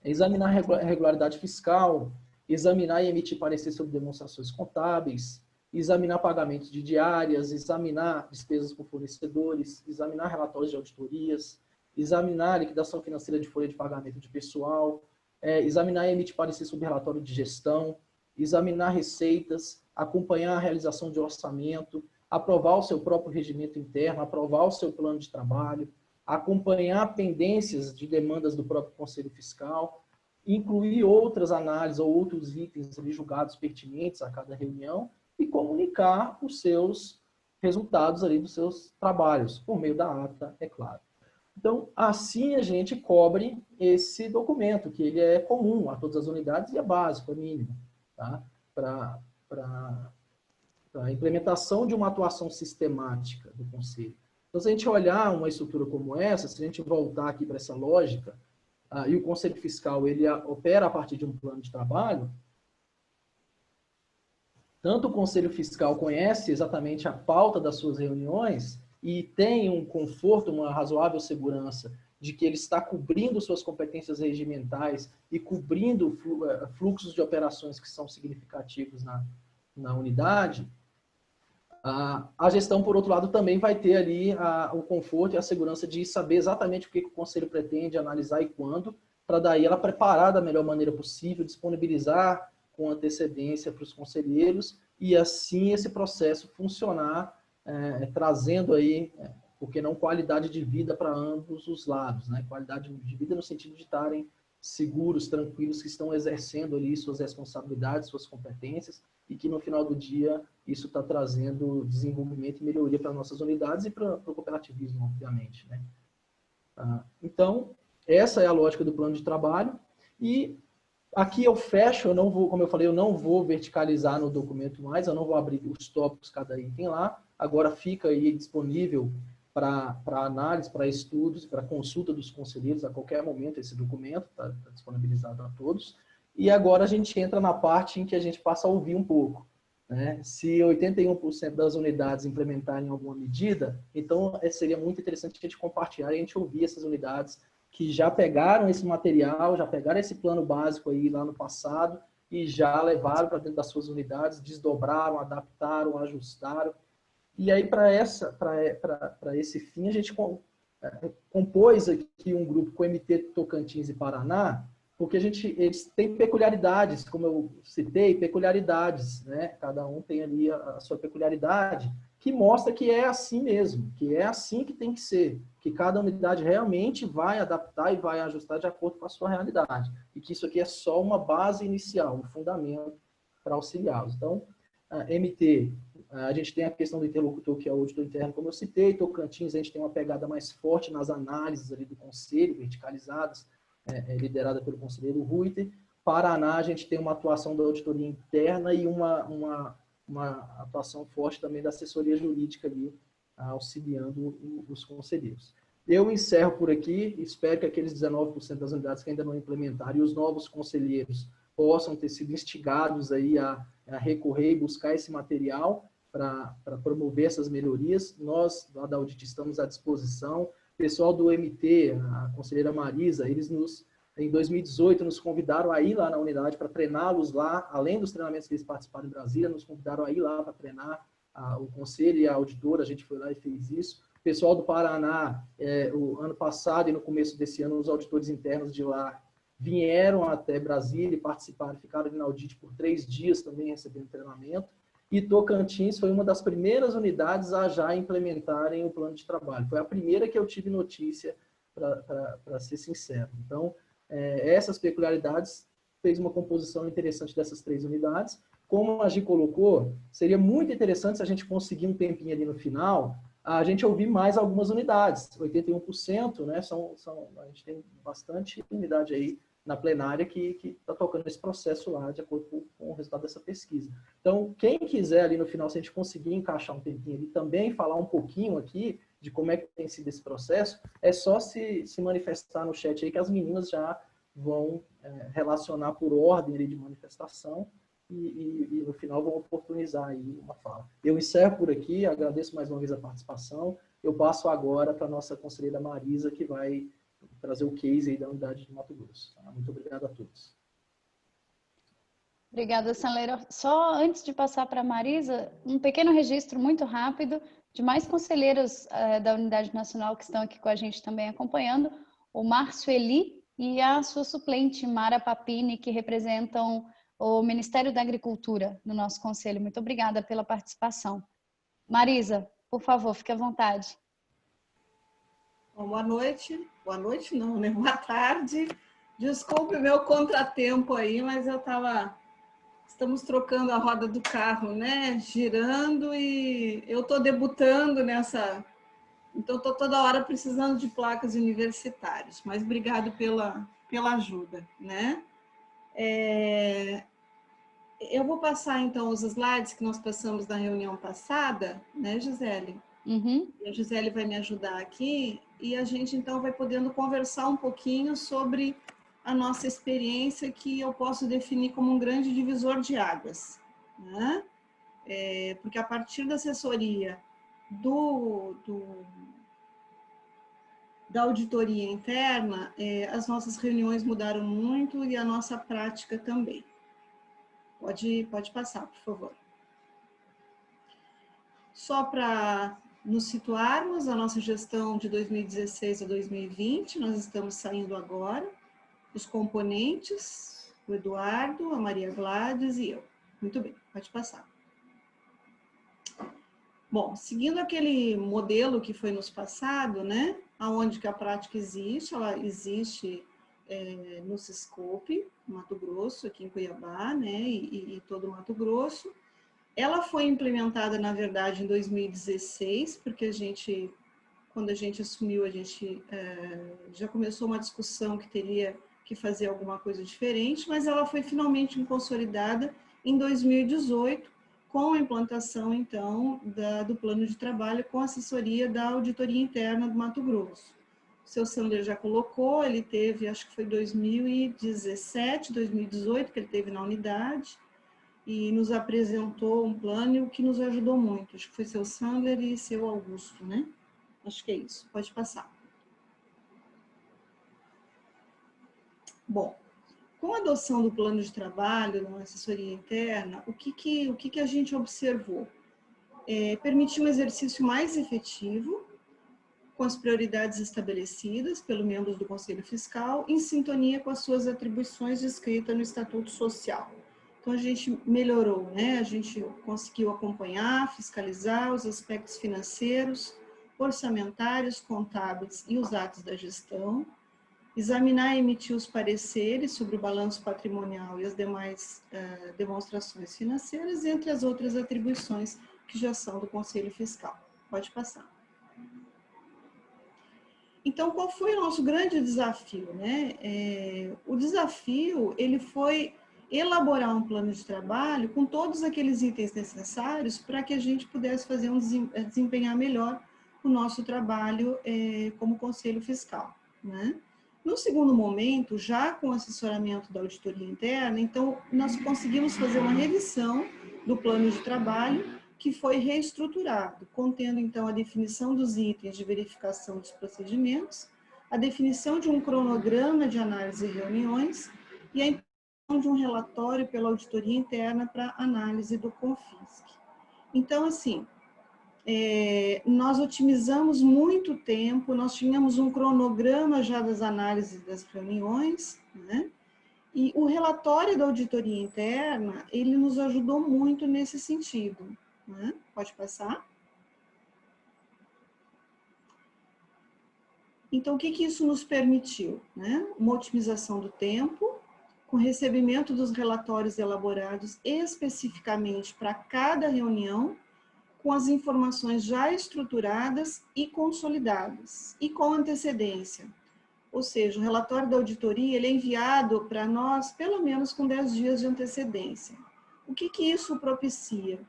Examinar a regularidade fiscal, examinar e emitir parecer sobre demonstrações contábeis, examinar pagamentos de diárias, examinar despesas com fornecedores, examinar relatórios de auditorias, examinar a liquidação financeira de folha de pagamento de pessoal, examinar e emitir parecer sobre relatório de gestão, examinar receitas, acompanhar a realização de orçamento, aprovar o seu próprio regimento interno, aprovar o seu plano de trabalho, acompanhar pendências de demandas do próprio Conselho Fiscal, incluir outras análises ou outros itens ali julgados pertinentes a cada reunião e comunicar os seus resultados ali dos seus trabalhos, por meio da ata, é claro. Então, assim a gente cobre esse documento, que ele é comum a todas as unidades e é básico, é mínimo, tá? Para a implementação de uma atuação sistemática do Conselho. Então, se a gente olhar uma estrutura como essa, se a gente voltar aqui para essa lógica, e o Conselho Fiscal ele opera a partir de um plano de trabalho, tanto o Conselho Fiscal conhece exatamente a pauta das suas reuniões e tem um conforto, uma razoável segurança de que ele está cobrindo suas competências regimentais e cobrindo fluxos de operações que são significativos na unidade. A gestão, por outro lado, também vai ter ali o conforto e a segurança de saber exatamente o que o Conselho pretende analisar e quando, para daí ela preparar da melhor maneira possível, disponibilizar com antecedência para os conselheiros e assim esse processo funcionar, trazendo aí, por que não, qualidade de vida para ambos os lados, né? Qualidade de vida no sentido de estarem seguros, tranquilos, que estão exercendo ali suas responsabilidades, suas competências, e que no final do dia isso está trazendo desenvolvimento e melhoria para nossas unidades e para o cooperativismo, obviamente, né? Então, essa é a lógica do plano de trabalho. E aqui eu fecho, eu não vou, como eu falei, eu não vou verticalizar no documento mais, eu não vou abrir os tópicos, cada item lá. Agora fica aí disponível para análise, para estudos, para consulta dos conselheiros a qualquer momento. Esse documento está disponibilizado a todos. E agora a gente entra na parte em que a gente passa a ouvir um pouco, né? Se 81% das unidades implementarem alguma medida, então seria muito interessante a gente compartilhar e a gente ouvir essas unidades que já pegaram esse material, já pegaram esse plano básico aí lá no passado e já levaram para dentro das suas unidades, desdobraram, adaptaram, ajustaram. E aí, para esse fim, a gente compôs aqui um grupo com MT Tocantins e Paraná, porque eles têm peculiaridades, como eu citei, peculiaridades, né? Cada um tem ali a sua peculiaridade, que mostra que é assim mesmo, que é assim que tem que ser, que cada unidade realmente vai adaptar e vai ajustar de acordo com a sua realidade, e que isso aqui é só uma base inicial, um fundamento para auxiliá-los. Então, MT, a gente tem a questão do interlocutor, que é o auditor interno, como eu citei. Tocantins, a gente tem uma pegada mais forte nas análises ali do conselho, verticalizadas, liderada pelo conselheiro Ruiter. Paraná, a gente tem uma atuação da auditoria interna e uma atuação forte também da assessoria jurídica ali, auxiliando os conselheiros. Eu encerro por aqui, espero que aqueles 19% das unidades que ainda não implementaram e os novos conselheiros possam ter sido instigados aí a recorrer e buscar esse material para promover essas melhorias. Nós, lá da Audit, estamos à disposição. O pessoal do MT, a conselheira Marisa, eles em 2018, nos convidaram a ir lá na unidade para treiná-los lá, além dos treinamentos que eles participaram em Brasília, nos convidaram a ir lá para treinar o conselho e a auditora, a gente foi lá e fez isso. O pessoal do Paraná, o ano passado e no começo desse ano, os auditores internos de lá vieram até Brasília e participaram, ficaram na Audit por 3 dias também recebendo treinamento. E Tocantins foi uma das primeiras unidades a já implementarem o plano de trabalho. Foi a primeira que eu tive notícia, para ser sincero. Então, essas peculiaridades fez uma composição interessante dessas 3 unidades. Como a Gi colocou, seria muito interessante se a gente conseguir um tempinho ali no final, a gente ouvir mais algumas unidades. 81%, né, a gente tem bastante unidade aí na plenária que está tocando esse processo lá, de acordo com o resultado dessa pesquisa. Então, quem quiser ali no final, se a gente conseguir encaixar um tempinho ali, também falar um pouquinho aqui de como é que tem sido esse processo, é só se manifestar no chat aí, que as meninas já vão relacionar por ordem ali de manifestação e no final vão oportunizar aí uma fala. Eu encerro por aqui, agradeço mais uma vez a participação. Eu passo agora para a nossa conselheira Marisa, que vai trazer o case aí da unidade de Mato Grosso. Muito obrigado a todos. Obrigada, Sanleiro. Só antes de passar para a Marisa, um pequeno registro muito rápido de mais conselheiros da Unidade Nacional que estão aqui com a gente também acompanhando, o Márcio Eli e a sua suplente, Mara Papini, que representam o Ministério da Agricultura no nosso conselho. Muito obrigada pela participação. Marisa, por favor, fique à vontade. Bom, boa noite. Boa noite não, né? Boa tarde. Desculpe o meu contratempo aí, mas estamos trocando a roda do carro, né? Girando, e eu estou debutando nessa... Então, estou toda hora precisando de placas universitárias, mas obrigado pela ajuda, né? Eu vou passar, então, os slides que nós passamos na reunião passada, né, Gisele? Uhum. E a Gisele vai me ajudar aqui, e a gente, então, vai podendo conversar um pouquinho sobre a nossa experiência, que eu posso definir como um grande divisor de águas, né? Porque a partir da assessoria da auditoria interna, as nossas reuniões mudaram muito e a nossa prática também. Pode passar, por favor. Só para nos situarmos, a nossa gestão de 2016 a 2020, nós estamos saindo agora, os componentes, o Eduardo, a Maria Gladys e eu. Muito bem, pode passar. Bom, seguindo aquele modelo que foi nos passado, né, aonde que a prática existe, ela existe no Sescope, Mato Grosso, aqui em Cuiabá, né, e todo o Mato Grosso. Ela foi implementada, na verdade, em 2016, porque a gente quando a gente assumiu, a gente já começou uma discussão que teria que fazer alguma coisa diferente, mas ela foi finalmente consolidada em 2018, com a implantação, então, do plano de trabalho com assessoria da Auditoria Interna do Mato Grosso. O seu Sandler já colocou, ele teve, acho que foi 2017, 2018, que ele teve na unidade, e nos apresentou um plano que nos ajudou muito. Acho que foi seu Sandler e seu Augusto, né? Acho que é isso, pode passar. Bom, com a adoção do plano de trabalho na assessoria interna, o que a gente observou? Permitir um exercício mais efetivo, com as prioridades estabelecidas pelos membros do Conselho Fiscal, em sintonia com as suas atribuições descritas no Estatuto Social. Então, a gente melhorou, né? A gente conseguiu acompanhar, fiscalizar os aspectos financeiros, orçamentários, contábeis e os atos da gestão, examinar e emitir os pareceres sobre o balanço patrimonial e as demais demonstrações financeiras, entre as outras atribuições que já são do Conselho Fiscal. Pode passar. Então, qual foi o nosso grande desafio, né? O desafio, ele foi elaborar um plano de trabalho com todos aqueles itens necessários para que a gente pudesse fazer desempenhar melhor o nosso trabalho como Conselho Fiscal, né? No segundo momento, já com o assessoramento da auditoria interna, então, nós conseguimos fazer uma revisão do plano de trabalho que foi reestruturado, contendo, então, a definição dos itens de verificação dos procedimentos, a definição de um cronograma de análise e reuniões e a impressão de um relatório pela auditoria interna para análise do CONFISC. Então, assim, nós otimizamos muito tempo, nós tínhamos um cronograma já das análises das reuniões, né? E o relatório da auditoria interna, ele nos ajudou muito nesse sentido, né? Pode passar. Então, o que isso nos permitiu, né? Uma otimização do tempo, com recebimento dos relatórios elaborados especificamente para cada reunião, com as informações já estruturadas e consolidadas, e com antecedência. Ou seja, o relatório da auditoria ele é enviado para nós pelo menos com 10 dias de antecedência. O que isso propicia?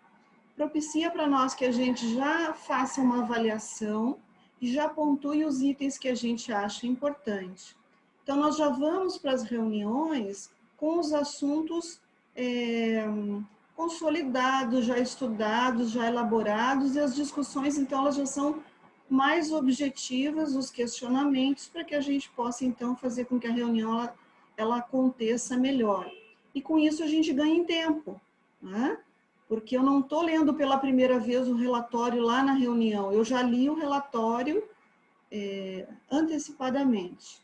Propicia para nós que a gente já faça uma avaliação e já pontue os itens que a gente acha importante. Então, nós já vamos para as reuniões com os assuntos consolidados, já estudados, já elaborados, e as discussões, então, elas já são mais objetivas, os questionamentos, para que a gente possa, então, fazer com que a reunião ela aconteça melhor. E com isso a gente ganha em tempo, né? Porque eu não estou lendo pela primeira vez o relatório lá na reunião, eu já li o relatório antecipadamente.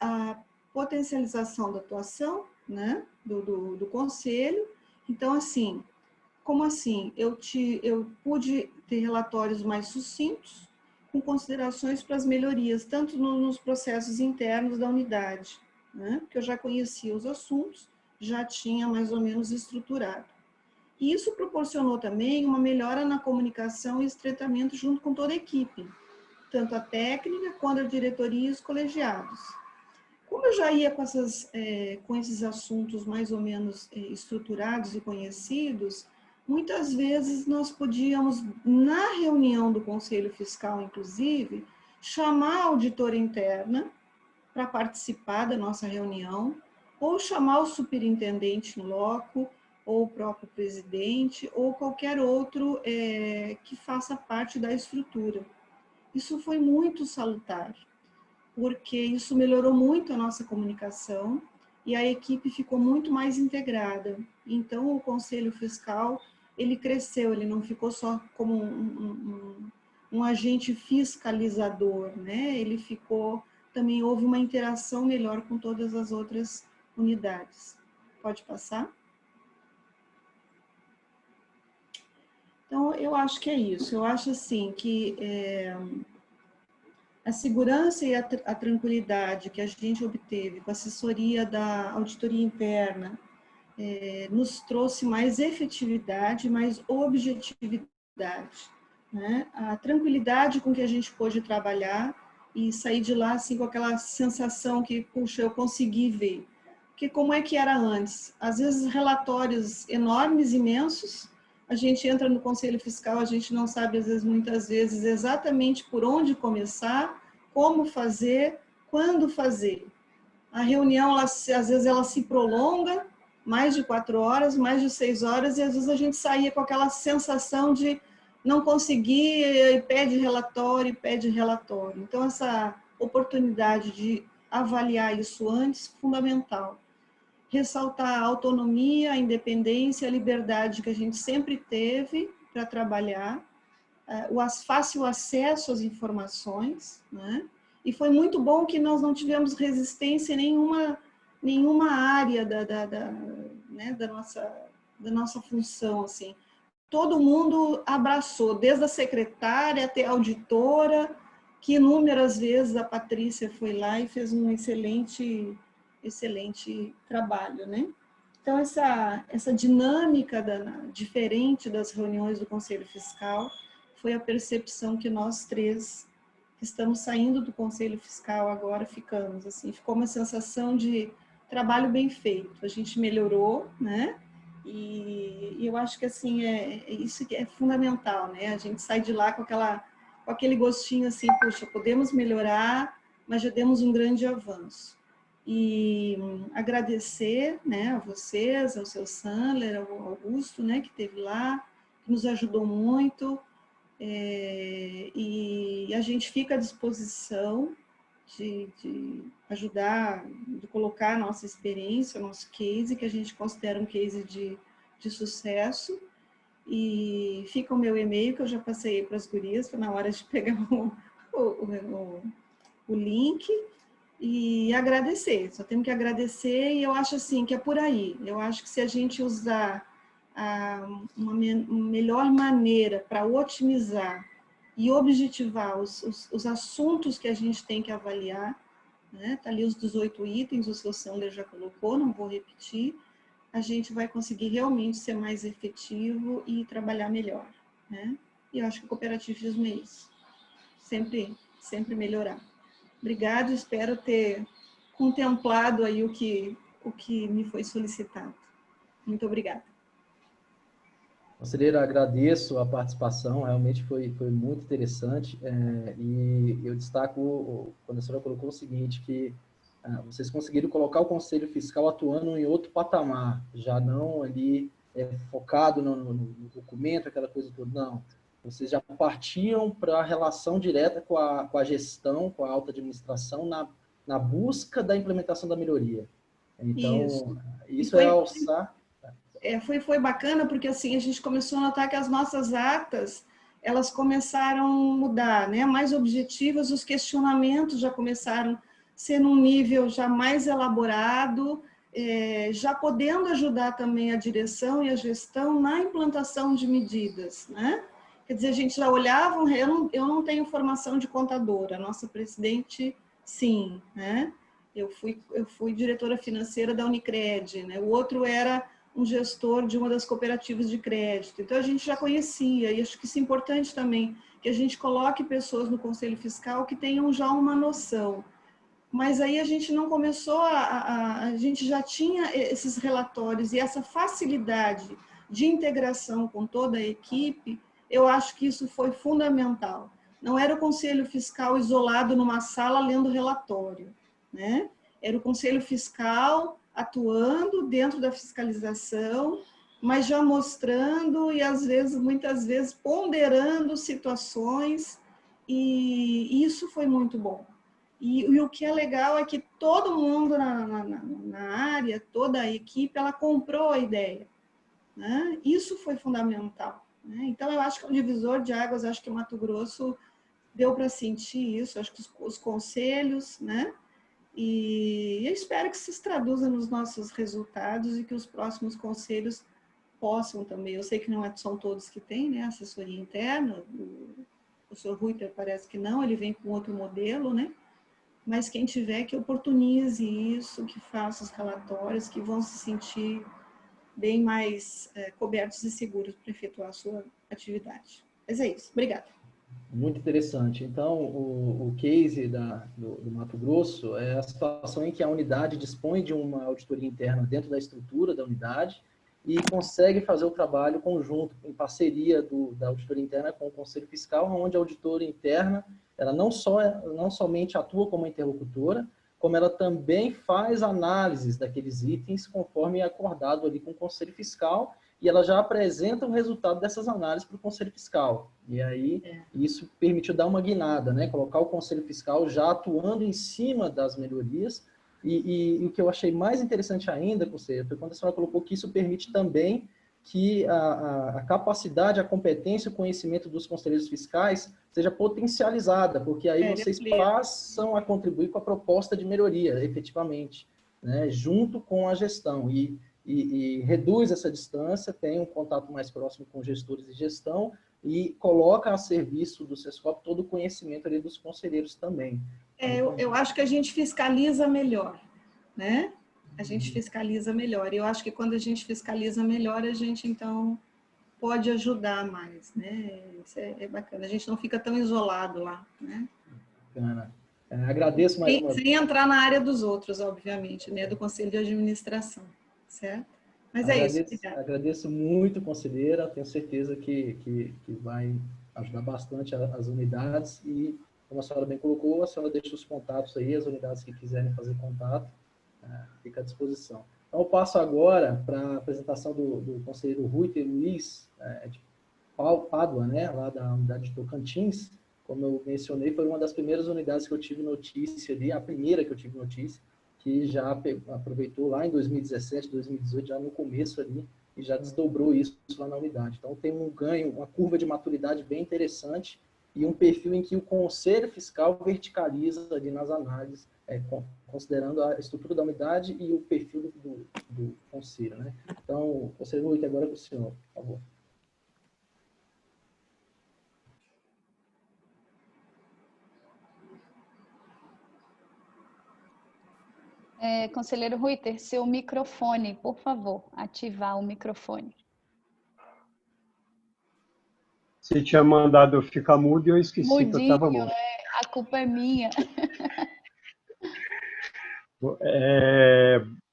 A potencialização da atuação, né, do conselho. Então, assim, como assim? Eu pude ter relatórios mais sucintos, com considerações para as melhorias, tanto nos processos internos da unidade, né, porque eu já conhecia os assuntos, já tinha mais ou menos estruturado. E isso proporcionou também uma melhora na comunicação e estreitamento junto com toda a equipe, tanto a técnica quanto a diretoria e os colegiados. Como eu já ia com esses assuntos mais ou menos estruturados e conhecidos, muitas vezes nós podíamos, na reunião do Conselho Fiscal, inclusive, chamar a auditora interna para participar da nossa reunião, ou chamar o superintendente in loco, ou o próprio presidente, ou qualquer outro que faça parte da estrutura. Isso foi muito salutar, porque isso melhorou muito a nossa comunicação e a equipe ficou muito mais integrada. Então, o Conselho Fiscal, ele cresceu, ele não ficou só como um agente fiscalizador, né? Ele ficou, também houve uma interação melhor com todas as outras unidades. Pode passar? Então, eu acho que é isso. Eu acho, assim, que a segurança e a tranquilidade que a gente obteve com a assessoria da auditoria interna nos trouxe mais efetividade, mais objetividade né? A tranquilidade com que a gente pôde trabalhar e sair de lá assim, com aquela sensação que, puxa, eu consegui ver. Porque como é que era antes? Às vezes relatórios enormes, imensos, a gente entra no Conselho Fiscal, a gente não sabe, às vezes, muitas vezes, exatamente por onde começar, como fazer, quando fazer. A reunião, às vezes, ela se prolonga, mais de 4 horas, mais de 6 horas, e às vezes a gente saía com aquela sensação de não conseguir, e pede relatório, pede relatório. Então, essa oportunidade de avaliar isso antes, fundamental. Ressaltar a autonomia, a independência, a liberdade que a gente sempre teve para trabalhar, o fácil acesso às informações, né? E foi muito bom que nós não tivemos resistência em nenhuma área né, da nossa função, assim. Todo mundo abraçou, desde a secretária até a auditora, que inúmeras vezes a Patrícia foi lá e fez um excelente trabalho, né? Então, essa dinâmica diferente das reuniões do Conselho Fiscal foi a percepção que nós três, que estamos saindo do Conselho Fiscal agora, ficamos. Assim, ficou uma sensação de trabalho bem feito. A gente melhorou, né? E eu acho que assim, isso que é fundamental, né? A gente sai de lá com aquele gostinho assim, puxa, podemos melhorar, mas já demos um grande avanço. E agradecer, né, a vocês, ao seu Sandler, ao Augusto, né, que esteve lá, que nos ajudou muito, e a gente fica à disposição de ajudar, de colocar a nossa experiência, o nosso case, que a gente considera um case de sucesso. E fica o meu e-mail, que eu já passei para as gurias, foi na hora de pegar o link. E agradecer, só temos que agradecer, e eu acho assim que é por aí. Eu acho que se a gente usar uma melhor maneira para otimizar e objetivar os assuntos que a gente tem que avaliar, né? Tá ali os 18 itens, o seu Sandler já colocou, não vou repetir, a gente vai conseguir realmente ser mais efetivo e trabalhar melhor, né? E eu acho que o cooperativismo é isso, sempre melhorar. Obrigada, espero ter contemplado aí o que me foi solicitado. Muito obrigada. Conselheira, agradeço a participação, realmente foi muito interessante, e eu destaco, quando a senhora colocou o seguinte, que vocês conseguiram colocar o Conselho Fiscal atuando em outro patamar, já não ali focado no documento, aquela coisa toda, não. Vocês já partiam para a relação direta com a gestão, com a alta administração, na busca da implementação da melhoria. Então, isso é alçar... Foi bacana, porque assim, a gente começou a notar que as nossas atas, elas começaram a mudar, né? Mais objetivas, os questionamentos já começaram a ser num nível já mais elaborado, já podendo ajudar também a direção e a gestão na implantação de medidas, né? Quer dizer, a gente já olhava, eu não tenho formação de contadora, a nossa presidente, sim, né? Eu fui diretora financeira da Unicred, né? O outro era um gestor de uma das cooperativas de crédito. Então, a gente já conhecia, e acho que isso é importante também, que a gente coloque pessoas no Conselho Fiscal que tenham já uma noção. Mas aí a gente não começou, a gente já tinha esses relatórios e essa facilidade de integração com toda a equipe, eu acho que isso foi fundamental. Não era o Conselho Fiscal isolado numa sala lendo relatório, né? Era o Conselho Fiscal atuando dentro da fiscalização, mas já mostrando e, às vezes, muitas vezes, ponderando situações, e isso foi muito bom. E o que é legal é que todo mundo na área, toda a equipe, ela comprou a ideia, né? Isso foi fundamental, né? Então, eu acho que é um divisor de águas, acho que o Mato Grosso deu para sentir isso, acho que os conselhos, né? E eu espero que isso se traduza nos nossos resultados e que os próximos conselhos possam também. Eu sei que não são todos que têm, né, assessoria interna, o senhor Ruiter parece que não, ele vem com outro modelo, né? Mas quem tiver que oportunize isso, que faça os relatórios, que vão se sentir bem mais cobertos e seguros para efetuar a sua atividade. Mas é isso. Obrigada. Muito interessante. Então, o case do Mato Grosso é a situação em que a unidade dispõe de uma auditoria interna dentro da estrutura da unidade e consegue fazer o trabalho conjunto, em parceria da auditoria interna com o Conselho Fiscal, onde a auditora interna ela não somente atua como interlocutora, como ela também faz análises daqueles itens conforme acordado ali com o Conselho Fiscal, e ela já apresenta o resultado dessas análises para o Conselho Fiscal. E aí, isso permitiu dar uma guinada, né? Colocar o Conselho Fiscal já atuando em cima das melhorias. E o que eu achei mais interessante ainda, conselheiro, foi quando a senhora colocou que isso permite também que a capacidade, a competência, o conhecimento dos conselheiros fiscais seja potencializada, porque aí vocês passam a contribuir com a proposta de melhoria, efetivamente, né? Junto com a gestão. E reduz essa distância, tem um contato mais próximo com gestores de gestão e coloca a serviço do SESCOP todo o conhecimento ali dos conselheiros também. Eu acho que a gente fiscaliza melhor, né? A gente fiscaliza melhor. Eu acho que quando a gente fiscaliza melhor, a gente, então, pode ajudar mais, né? Isso é bacana. A gente não fica tão isolado lá, né? Bacana. Agradeço mais uma vez. Sem entrar na área dos outros, obviamente, né? Do Conselho de Administração. Certo? Mas agradeço, é isso. Agradeço muito, conselheira. Tenho certeza que vai ajudar bastante as unidades e, como a senhora bem colocou, a senhora deixa os contatos aí, as unidades que quiserem fazer contato, fica à disposição. Então, eu passo agora para a apresentação do conselheiro Ruiter Luiz, de Pádua, né, lá da unidade de Tocantins. Como eu mencionei, foi uma das primeiras unidades que eu tive notícia ali, a primeira que eu tive notícia, que já aproveitou lá em 2017, 2018, já no começo ali, e já desdobrou isso lá na unidade. Então, tem um ganho, uma curva de maturidade bem interessante e um perfil em que o Conselho Fiscal verticaliza ali nas análises, considerando a estrutura da unidade e o perfil do Conselho, né? Então, conselheiro Luiz, agora é para o senhor, por favor. Conselheiro Ruiter, seu microfone, por favor, ativar o microfone. Você tinha mandado eu ficar mudo e eu esqueci Mudinho, que eu estava mudo. A culpa é minha.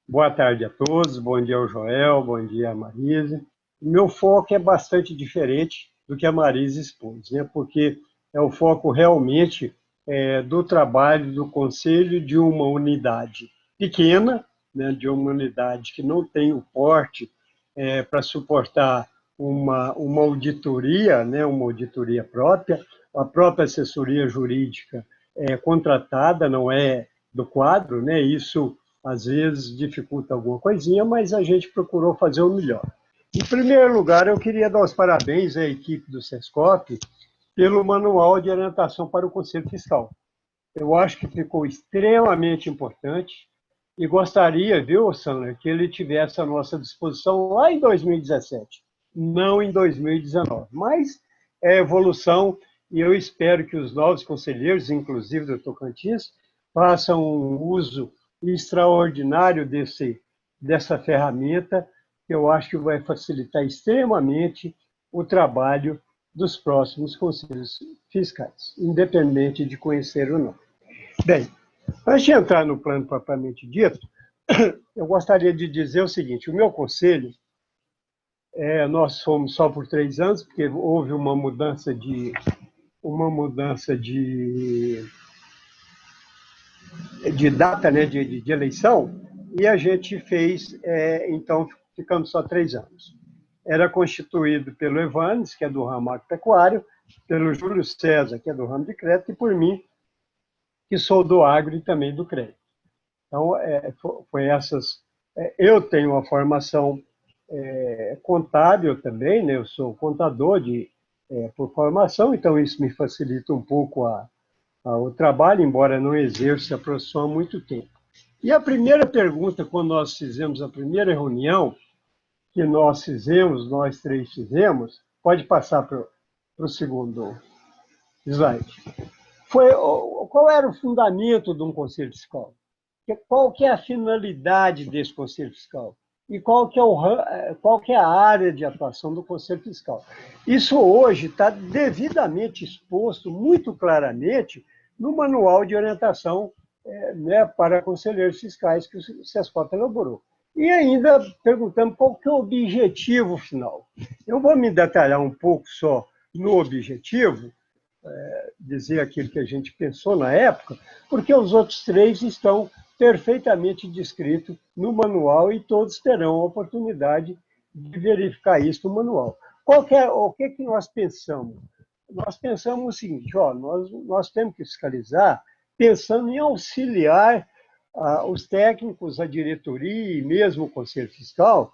Boa tarde a todos, bom dia ao Joel, bom dia a Marise. O meu foco é bastante diferente do que a Marise expôs, né? Porque é o foco realmente do trabalho do Conselho de uma unidade pequena, né? De uma unidade que não tem o porte para suportar uma auditoria, né? Uma auditoria própria, a própria assessoria jurídica contratada, não é do quadro, né? Isso às vezes dificulta alguma coisinha, mas a gente procurou fazer o melhor. Em primeiro lugar, eu queria dar os parabéns à equipe do SESCOP pelo Manual de Orientação para o Conselho Fiscal. Eu acho que ficou extremamente importante e gostaria, viu, Sandra, que ele tivesse à nossa disposição lá em 2017, não em 2019. Mas é evolução e eu espero que os novos conselheiros, inclusive do Tocantins, façam um uso extraordinário dessa ferramenta, que eu acho que vai facilitar extremamente o trabalho dos próximos conselhos fiscais, independente de conhecer ou não. Bem, antes de entrar no plano propriamente dito, eu gostaria de dizer o seguinte: o meu conselho, nós fomos só por 3 anos, porque houve uma mudança de data, né, de eleição, e a gente fez, então, ficamos só 3 anos. Era constituído pelo Evanes, que é do ramo agropecuário, pelo Júlio César, que é do ramo de crédito, e por mim, que sou do agro e também do crédito. Então, foi essas... eu tenho uma formação contábil também, né? Eu sou contador por formação, então isso me facilita um pouco o trabalho, embora não exerça a profissão há muito tempo. E a primeira pergunta, quando nós fizemos a primeira reunião, que nós três fizemos, pode passar para o segundo slide, foi qual era o fundamento de um conselho fiscal? Qual que é a finalidade desse conselho fiscal? e qual que é a área de atuação do Conselho Fiscal. Isso hoje está devidamente exposto, muito claramente, no Manual de Orientação né, para Conselheiros Fiscais que o SESCOP elaborou. E ainda perguntamos qual que é o objetivo final. Eu vou me detalhar um pouco só no objetivo, dizer aquilo que a gente pensou na época, porque os outros três estão perfeitamente descritos no manual e todos terão a oportunidade de verificar isso no manual. O que nós pensamos? Nós pensamos o seguinte, nós temos que fiscalizar pensando em auxiliar os técnicos, a diretoria e mesmo o Conselho Fiscal,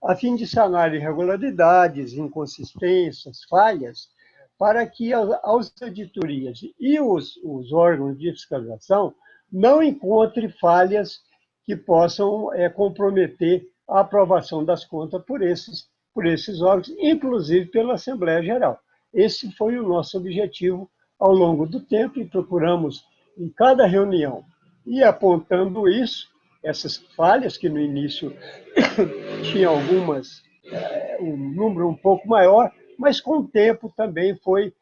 a fim de sanar irregularidades, inconsistências, falhas, para que as auditorias e os órgãos de fiscalização não encontrem falhas que possam comprometer a aprovação das contas por esses órgãos, inclusive pela Assembleia Geral. Esse foi o nosso objetivo ao longo do tempo e procuramos, em cada reunião, ir apontando isso, essas falhas, que no início tinha algumas, um número um pouco maior, mas com o tempo também foi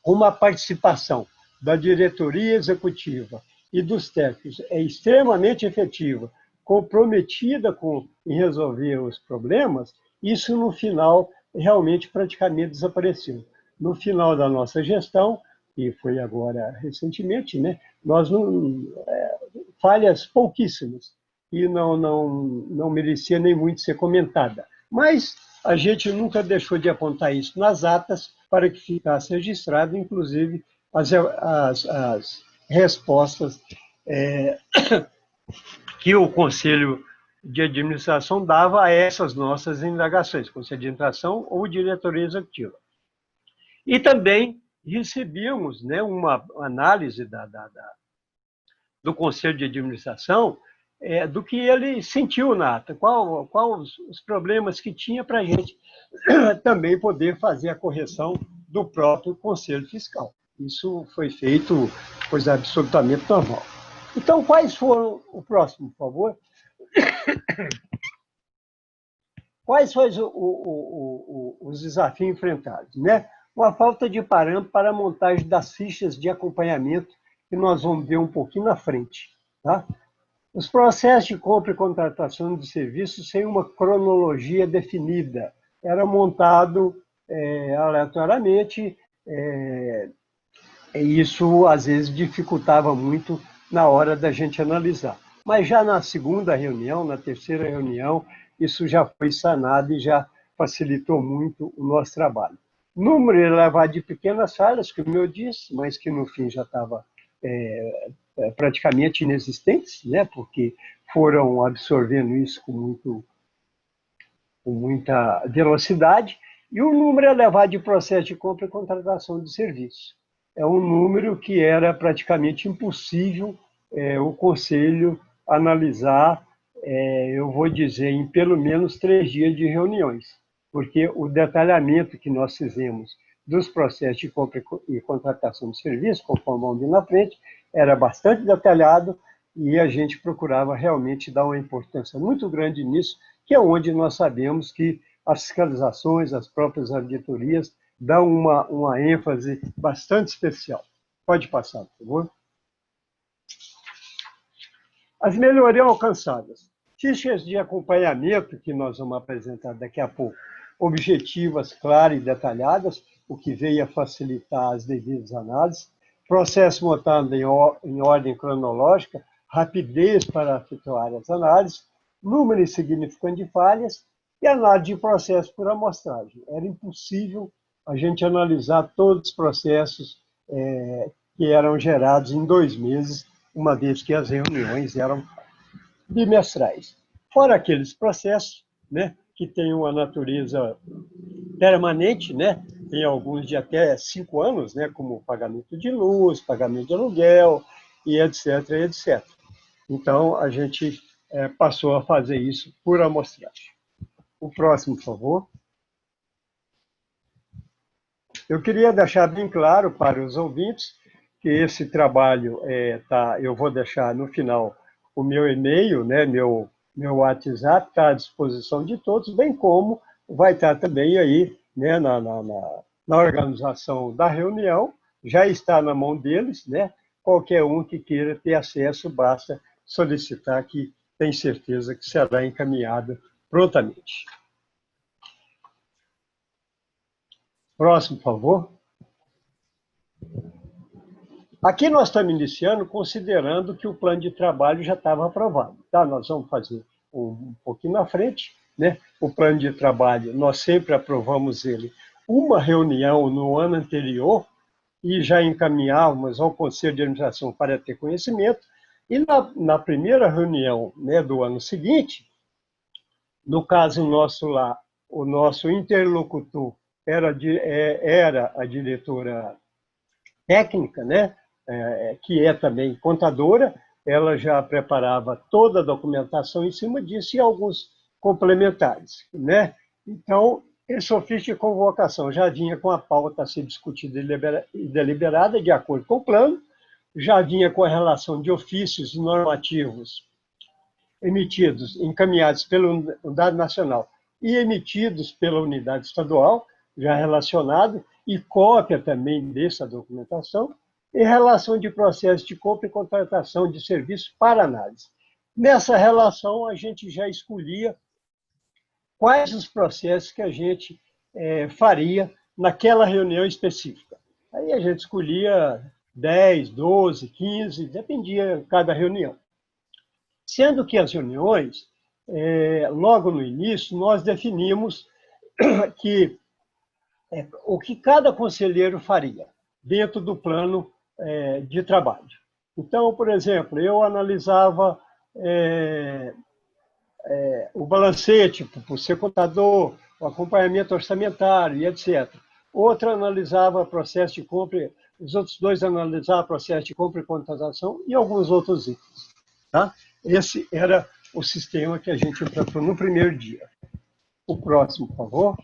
uma participação da diretoria executiva e dos técnicos extremamente efetiva, comprometida em resolver os problemas, isso no final realmente praticamente desapareceu. No final da nossa gestão, e foi agora recentemente, né, nós falhas pouquíssimas, e não merecia nem muito ser comentada. Mas a gente nunca deixou de apontar isso nas atas para que ficasse registrado, inclusive, as respostas que o Conselho de Administração dava a essas nossas indagações, Conselho de Administração ou Diretoria Executiva. E também recebíamos, né, uma análise do Conselho de Administração do que ele sentiu na ata, qual os problemas que tinha para a gente também poder fazer a correção do próprio Conselho Fiscal. Isso foi feito, coisa absolutamente normal. Então, quais foram, o próximo, por favor? Quais foram os desafios enfrentados, né? Uma falta de parâmetro para a montagem das fichas de acompanhamento, que nós vamos ver um pouquinho na frente, tá? Os processos de compra e contratação de serviços sem uma cronologia definida. Era montado aleatoriamente, e isso, às vezes, dificultava muito na hora da gente analisar. Mas já na segunda reunião, na terceira reunião, isso já foi sanado e já facilitou muito o nosso trabalho. Número elevado de pequenas falhas, como eu disse, mas que no fim já estava praticamente inexistentes, né, porque foram absorvendo isso com muita velocidade, e o número elevado de processos de compra e contratação de serviços. É um número que era praticamente impossível o Conselho analisar, eu vou dizer, em pelo menos 3 dias de reuniões, porque o detalhamento que nós fizemos dos processos de compra e contratação de serviços, conforme vamos ver na frente, era bastante detalhado e a gente procurava realmente dar uma importância muito grande nisso, que é onde nós sabemos que as fiscalizações, as próprias auditorias, dão uma ênfase bastante especial. Pode passar, por favor. As melhorias alcançadas. Fichas de acompanhamento, que nós vamos apresentar daqui a pouco, objetivas, claras e detalhadas, o que veio a facilitar as devidas análises, processo montado em ordem cronológica, rapidez para efetuar as análises, número insignificante de falhas e análise de processo por amostragem. Era impossível a gente analisar todos os processos que eram gerados em 2 meses, uma vez que as reuniões eram bimestrais. Fora aqueles processos, né, que têm uma natureza permanente, né, tem alguns de até 5 anos, né, como pagamento de luz, pagamento de aluguel, e etc, etc. Então, a gente passou a fazer isso por amostragem. O próximo, por favor. Eu queria deixar bem claro para os ouvintes que esse trabalho eu vou deixar no final o meu e-mail, né, meu Meu WhatsApp está à disposição de todos, bem como vai estar também aí, né, na organização da reunião, já está na mão deles, né? Qualquer um que queira ter acesso, basta solicitar, que tem certeza que será encaminhado prontamente. Próximo, por favor. Aqui nós estamos iniciando considerando que o plano de trabalho já estava aprovado. Tá? Nós vamos fazer um pouquinho na frente, né? O plano de trabalho, nós sempre aprovamos ele uma reunião no ano anterior e já encaminhávamos ao Conselho de Administração para ter conhecimento. E na primeira reunião, né, do ano seguinte, no caso nosso lá, o nosso interlocutor era a diretora técnica, né, que é também contadora. Ela já preparava toda a documentação em cima disso e alguns complementares, né? Então, esse ofício de convocação já vinha com a pauta a ser discutida e deliberada de acordo com o plano, já vinha com a relação de ofícios normativos emitidos, encaminhados pela Unidade Nacional e emitidos pela Unidade Estadual, já relacionado, e cópia também dessa documentação, em relação de processo de compra e contratação de serviços para análise. Nessa relação, a gente já escolhia quais os processos que a gente faria naquela reunião específica. Aí a gente escolhia 10, 12, 15, dependia de cada reunião. Sendo que as reuniões, logo no início, nós definimos que o que cada conselheiro faria dentro do plano de trabalho. Então, por exemplo, eu analisava o balancete, por ser contador, o acompanhamento orçamentário e etc. Outro analisava o processo de compra, os outros dois analisavam o processo de compra e contratação e alguns outros itens. Tá? Esse era o sistema que a gente implantou no primeiro dia. O próximo, por favor.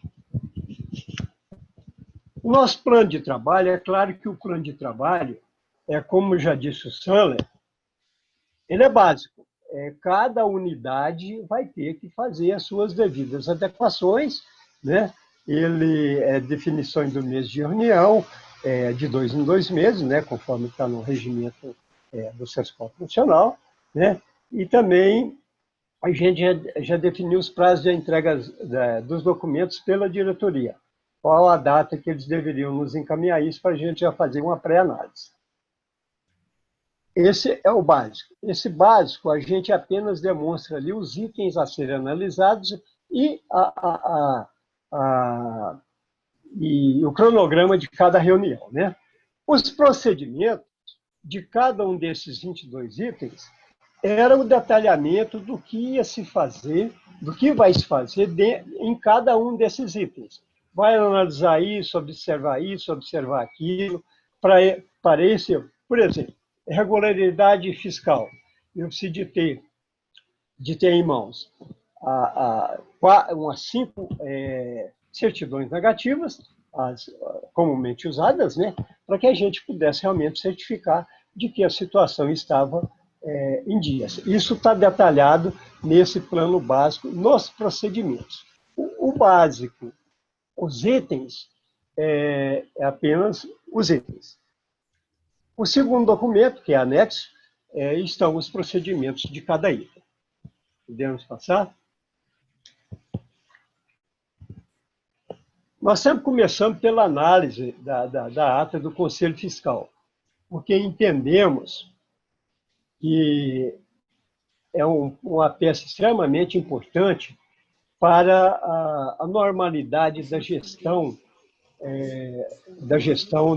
O nosso plano de trabalho, é claro que o plano de trabalho, como já disse o Sandler, ele é básico. Cada unidade vai ter que fazer as suas devidas adequações, né? Ele é definições do mês de reunião, de 2 em 2 meses, né? Conforme está no regimento do SESCOP Nacional, né? E também a gente já definiu os prazos de entrega dos documentos pela diretoria. Qual a data que eles deveriam nos encaminhar isso para a gente já fazer uma pré-análise. Esse é o básico. Esse básico, a gente apenas demonstra ali os itens a serem analisados e, e o cronograma de cada reunião, né? Os procedimentos de cada um desses 22 itens era o detalhamento do que ia se fazer, do que vai se fazer em cada um desses itens. Vai analisar isso, observar aquilo, para esse, por exemplo, regularidade fiscal. Eu preciso de ter em mãos umas 5 certidões negativas, as comumente usadas, né, para que a gente pudesse realmente certificar de que a situação estava em dias. Isso está detalhado nesse plano básico, nos procedimentos. O básico, os itens, é apenas os itens. O segundo documento, que é anexo, estão os procedimentos de cada item. Podemos passar? Nós sempre começamos pela análise da ata do Conselho Fiscal, porque entendemos que é uma peça extremamente importante para a normalidade da gestão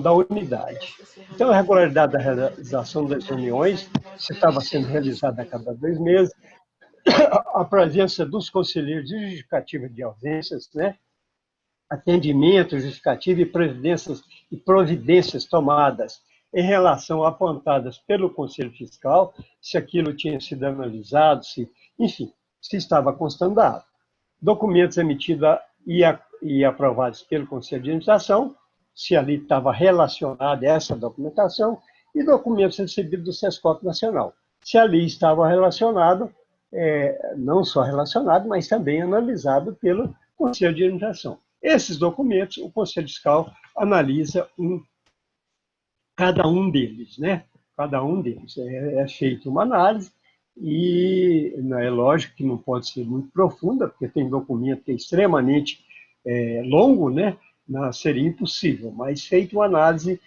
da unidade. Então, a regularidade da realização das reuniões, se estava sendo realizada a cada 2 meses, a presença dos conselheiros e justificativa de ausências, né? Atendimento, justificativa e providências tomadas em relação apontadas pelo Conselho Fiscal, se aquilo tinha sido analisado, enfim, se estava constando da ata. Documentos emitidos e aprovados pelo Conselho de Administração, se ali estava relacionada essa documentação, e documentos recebidos do SESCOP Nacional. Se ali estava relacionado, não só relacionado, mas também analisado pelo Conselho de Administração. Esses documentos, o Conselho Fiscal analisa cada um deles, né? Cada um deles. É feita uma análise e é lógico que não pode ser muito profunda, porque tem documento que é extremamente longo, né? Não, seria impossível, mas feita uma análise,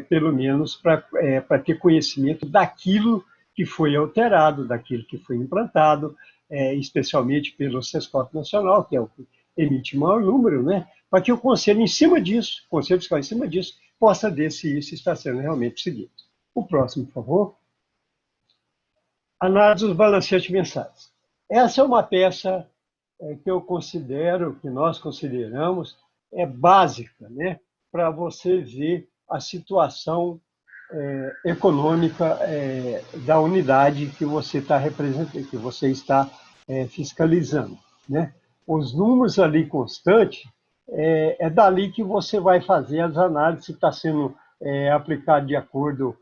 pelo menos, para ter conhecimento daquilo que foi alterado, daquilo que foi implantado, especialmente pelo SESCOP Nacional, que é o que emite maior número, né? Para que o Conselho, em cima disso, o Conselho Fiscal, em cima disso, possa ver se isso está sendo realmente seguido. O próximo, por favor. Análise dos balancetes mensais. Essa é uma peça que eu considero, que nós consideramos, básica, né? Para você ver a situação econômica da unidade que você está representando, que você está fiscalizando, né? Os números ali constantes, dali que você vai fazer as análises, se está sendo aplicado de acordo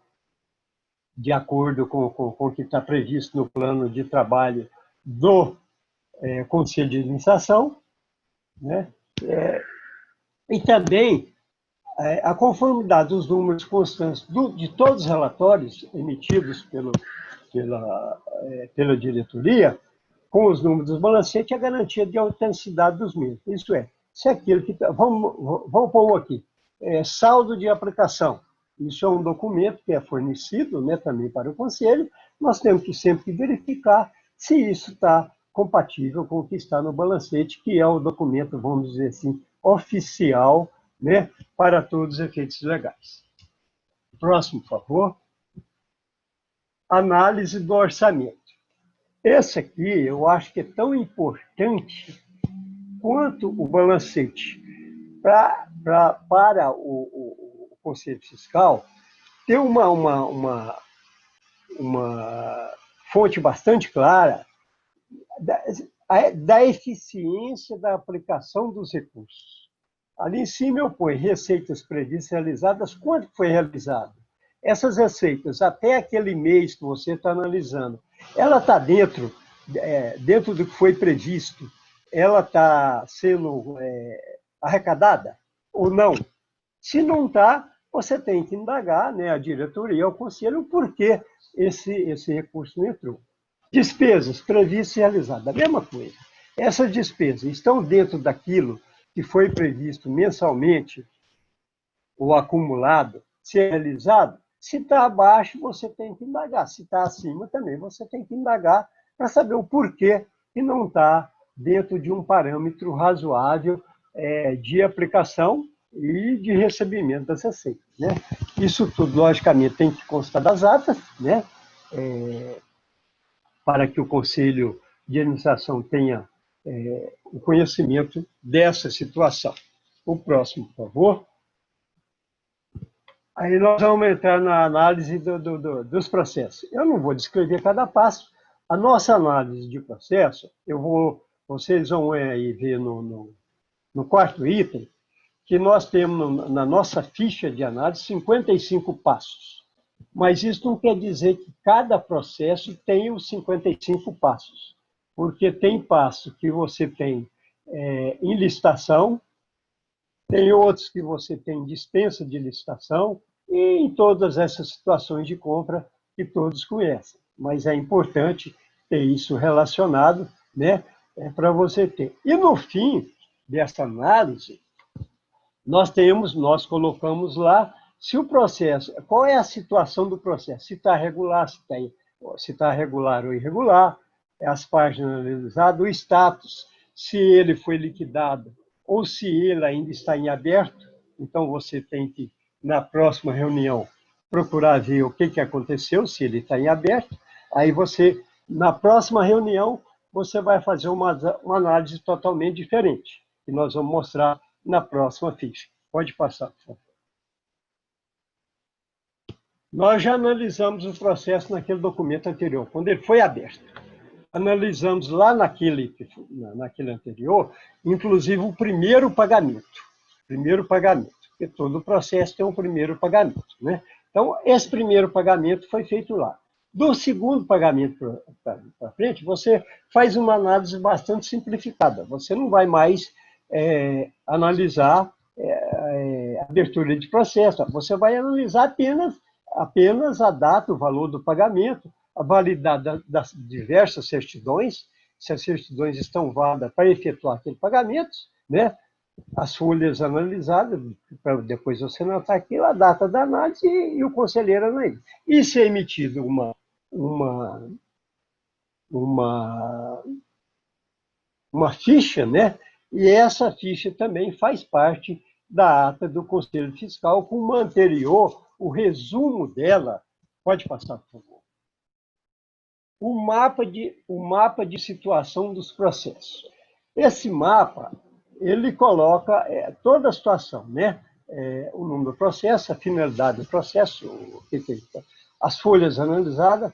com o que está previsto no plano de trabalho do Conselho de Administração, né? E também a conformidade dos números constantes de todos os relatórios emitidos pela diretoria com os números dos balancetes e a garantia de autenticidade dos mesmos. Isso se aquilo que... Vamos pôr aqui. Saldo de aplicação. Isso é um documento que é fornecido, né, também para o Conselho. Nós temos que sempre verificar se isso está compatível com o que está no balancete, que é o documento, vamos dizer assim, oficial, né, para todos os efeitos legais. Próximo, por favor. Análise do orçamento. Esse aqui eu acho que é tão importante quanto o balancete para o Conselho Fiscal ter uma fonte bastante clara da eficiência da aplicação dos recursos. Ali em cima eu ponho receitas previstas realizadas, quanto foi realizado? Essas receitas, até aquele mês que você está analisando, ela está dentro do que foi previsto, ela está sendo arrecadada ou não? Se não está, você tem que indagar, né, a diretoria, o conselho, por que esse recurso não entrou. Despesas previstas e realizadas, a mesma coisa. Essas despesas estão dentro daquilo que foi previsto mensalmente ou acumulado, ser realizado. Se está abaixo, você tem que indagar. Se está acima, também você tem que indagar para saber o porquê que não está dentro de um parâmetro razoável de aplicação e de recebimento das receitas, né? Isso tudo, logicamente, tem que constar das atas, né? Para que o Conselho de Administração tenha o conhecimento dessa situação. O próximo, por favor. Aí nós vamos entrar na análise dos processos. Eu não vou descrever cada passo. A nossa análise de processo, vocês vão aí ver no quarto item, que nós temos na nossa ficha de análise 55 passos. Mas isso não quer dizer que cada processo tem os 55 passos, porque tem passo que você tem em licitação, tem outros que você tem dispensa de licitação, e em todas essas situações de compra que todos conhecem. Mas é importante ter isso relacionado, né, para você ter. E no fim dessa análise, nós colocamos lá se o processo, qual é a situação do processo, se está regular, se está regular ou irregular, as páginas analisadas, o status, se ele foi liquidado ou se ele ainda está em aberto. Então, você tem que, na próxima reunião, procurar ver o que aconteceu, se ele está em aberto. Aí você, na próxima reunião, você vai fazer uma análise totalmente diferente, que nós vamos mostrar na próxima ficha. Pode passar, por favor. Nós já analisamos o processo naquele documento anterior, quando ele foi aberto. Analisamos lá naquele anterior, inclusive o primeiro pagamento. Porque todo o processo tem um primeiro pagamento, né? Então, esse primeiro pagamento foi feito lá. Do segundo pagamento para frente, você faz uma análise bastante simplificada. Você não vai mais analisar abertura de processo. Você vai analisar apenas a data, o valor do pagamento, a validade das diversas certidões, se as certidões estão válidas para efetuar aquele pagamento, né? As folhas analisadas, para depois você notar aquilo, a data da análise e o conselheiro analisa. E se é emitido uma ficha, né? E essa ficha também faz parte da ata do Conselho Fiscal, com uma anterior, o resumo dela. Pode passar, por favor. O mapa de situação dos processos. Esse mapa, ele coloca toda a situação, né? O nome do processo, a finalidade do processo, as folhas analisadas,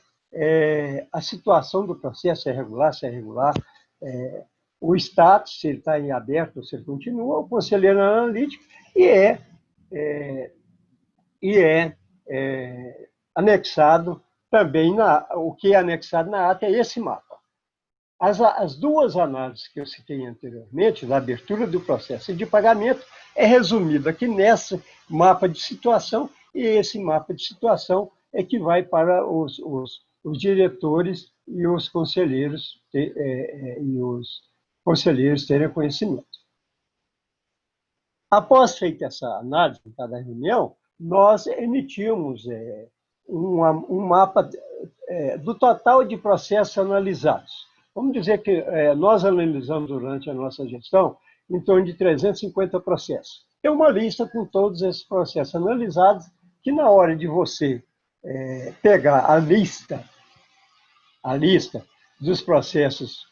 a situação do processo, se é regular, se é irregular, o status, se ele está em aberto ou se ele continua, o conselheiro analítico, e anexado também, o que é anexado na ata é esse mapa. As duas análises que eu citei anteriormente, da abertura do processo e de pagamento, é resumido aqui nesse mapa de situação, e esse mapa de situação é que vai para os diretores e os conselheiros terem conhecimento. Após feita essa análise em cada reunião, nós emitimos um mapa do total de processos analisados. Vamos dizer que nós analisamos durante a nossa gestão em torno de 350 processos. Tem uma lista com todos esses processos analisados, que na hora de você pegar a lista dos processos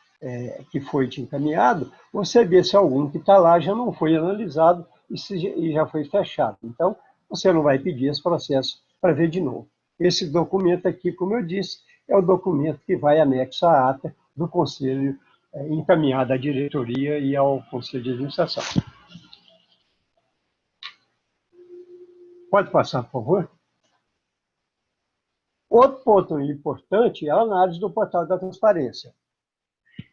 que foi te encaminhado, você vê se algum que está lá já não foi analisado e já foi fechado. Então, você não vai pedir esse processo para ver de novo. Esse documento aqui, como eu disse, é o documento que vai anexo à ata do Conselho, encaminhado à diretoria e ao Conselho de Administração. Pode passar, por favor? Outro ponto importante é a análise do portal da transparência.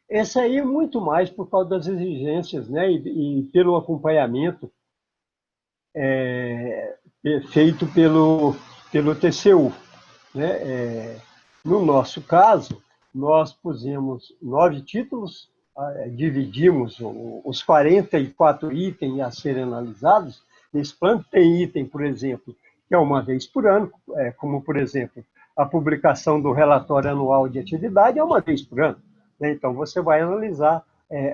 Esse aí é muito mais por causa das exigências, né, e pelo acompanhamento feito pelo TCU. Né? No nosso caso, nós pusemos 9 títulos, dividimos os 44 itens a serem analisados. Nesse plano tem item, por exemplo, que é uma vez por ano, como, por exemplo, a publicação do relatório anual de atividade é uma vez por ano. Né? Então, você vai analisar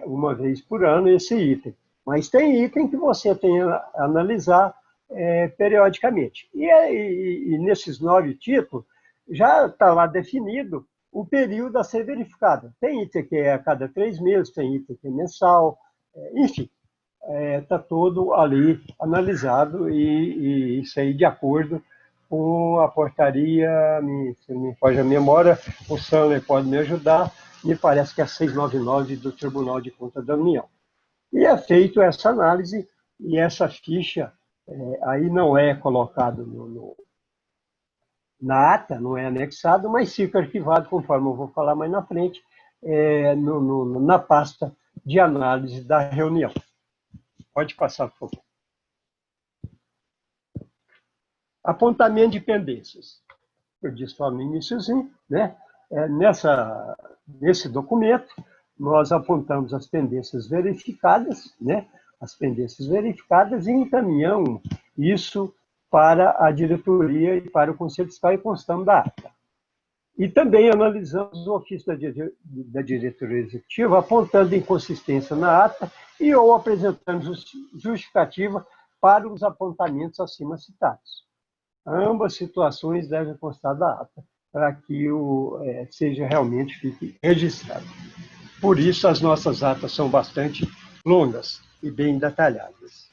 uma vez por ano esse item. Mas tem item que você tem a analisar periodicamente. E nesses 9 títulos, já está lá definido o período a ser verificado. Tem item que é a cada 3 meses, tem item que é mensal, enfim, está todo ali analisado e isso aí de acordo com a portaria, se não me foge a memória, o Sander pode me ajudar, me parece que é a 699 do Tribunal de Contas da União. E é feito essa análise e essa ficha aí não é colocado na ata, não é anexado, mas fica arquivado, conforme eu vou falar mais na frente, na pasta de análise da reunião. Pode passar, por favor. Apontamento de pendências. Eu disse só no iníciozinho, né? Nesse documento, nós apontamos as pendências verificadas, né? As pendências verificadas e encaminhamos isso para a diretoria e para o Conselho Fiscal e constamos da ata. E também analisamos o ofício da diretoria executiva, apontando inconsistência na ata e ou apresentando justificativa para os apontamentos acima citados. Ambas situações devem constar da ata, para que seja realmente fique registrado. Por isso, as nossas atas são bastante longas e bem detalhadas.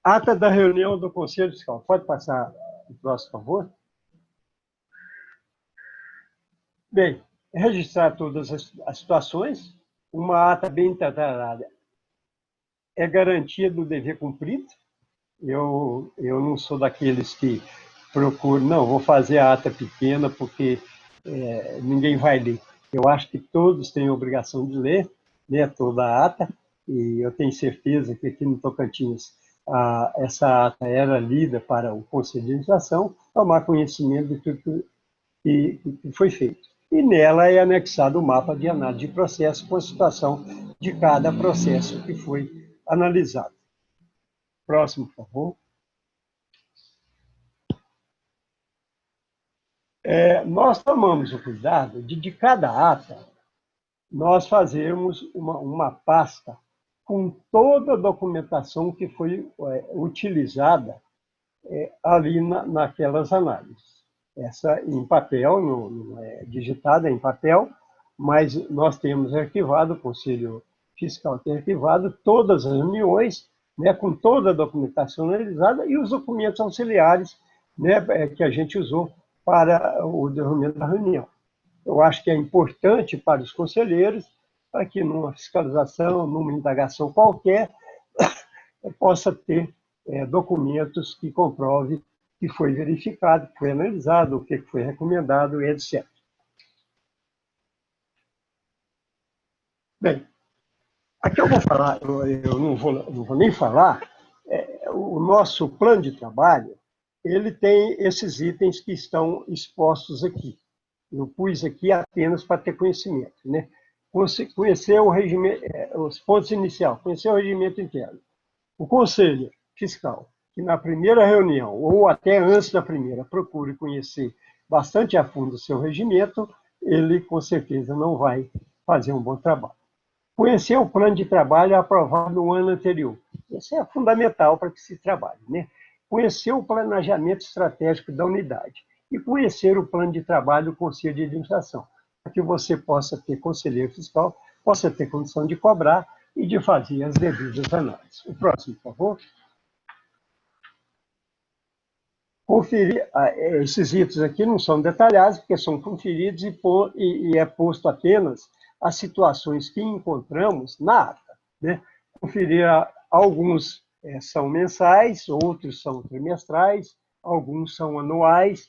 Ata da reunião do Conselho Fiscal. Pode passar o próximo, por favor? Bem, registrar todas as situações. Uma ata bem detalhada é garantia do dever cumprido. Eu não sou daqueles que procuro, não, vou fazer a ata pequena porque ninguém vai ler. Eu acho que todos têm a obrigação de ler, né, toda a ata, e eu tenho certeza que aqui no Tocantins essa ata era lida para o Conselho de Administração tomar conhecimento de tudo que foi feito. E nela é anexado o mapa de análise de processo com a situação de cada processo que foi analisado. Próximo, por favor. Nós tomamos o cuidado de cada ata, nós fazermos uma pasta com toda a documentação que foi utilizada ali naquelas análises. Essa em papel, não é digitada em papel, mas nós temos arquivado, o Conselho Fiscal tem arquivado todas as reuniões, né, com toda a documentação analisada e os documentos auxiliares, né, que a gente usou para o desenvolvimento da reunião. Eu acho que é importante para os conselheiros, para que numa fiscalização, numa indagação qualquer, possa ter documentos que comprovem que foi verificado, que foi analisado, o que foi recomendado, etc. Bem, aqui eu vou falar, eu não vou nem falar, o nosso plano de trabalho, ele tem esses itens que estão expostos aqui. Eu pus aqui apenas para ter conhecimento, né? Conhecer o regimento, os pontos iniciais, conhecer o regimento interno. O Conselho Fiscal, que na primeira reunião, ou até antes da primeira, procure conhecer bastante a fundo o seu regimento, ele com certeza não vai fazer um bom trabalho. Conhecer o plano de trabalho aprovado no ano anterior. Isso é fundamental para que se trabalhe, né? Conhecer o planejamento estratégico da unidade e conhecer o plano de trabalho do Conselho de Administração, para que você possa ter conselheiro fiscal, possa ter condição de cobrar e de fazer as devidas análises. O próximo, por favor. Conferir, esses itens aqui não são detalhados, porque são conferidos e é posto apenas as situações que encontramos na ata, né? Conferir alguns são mensais, outros são trimestrais, alguns são anuais.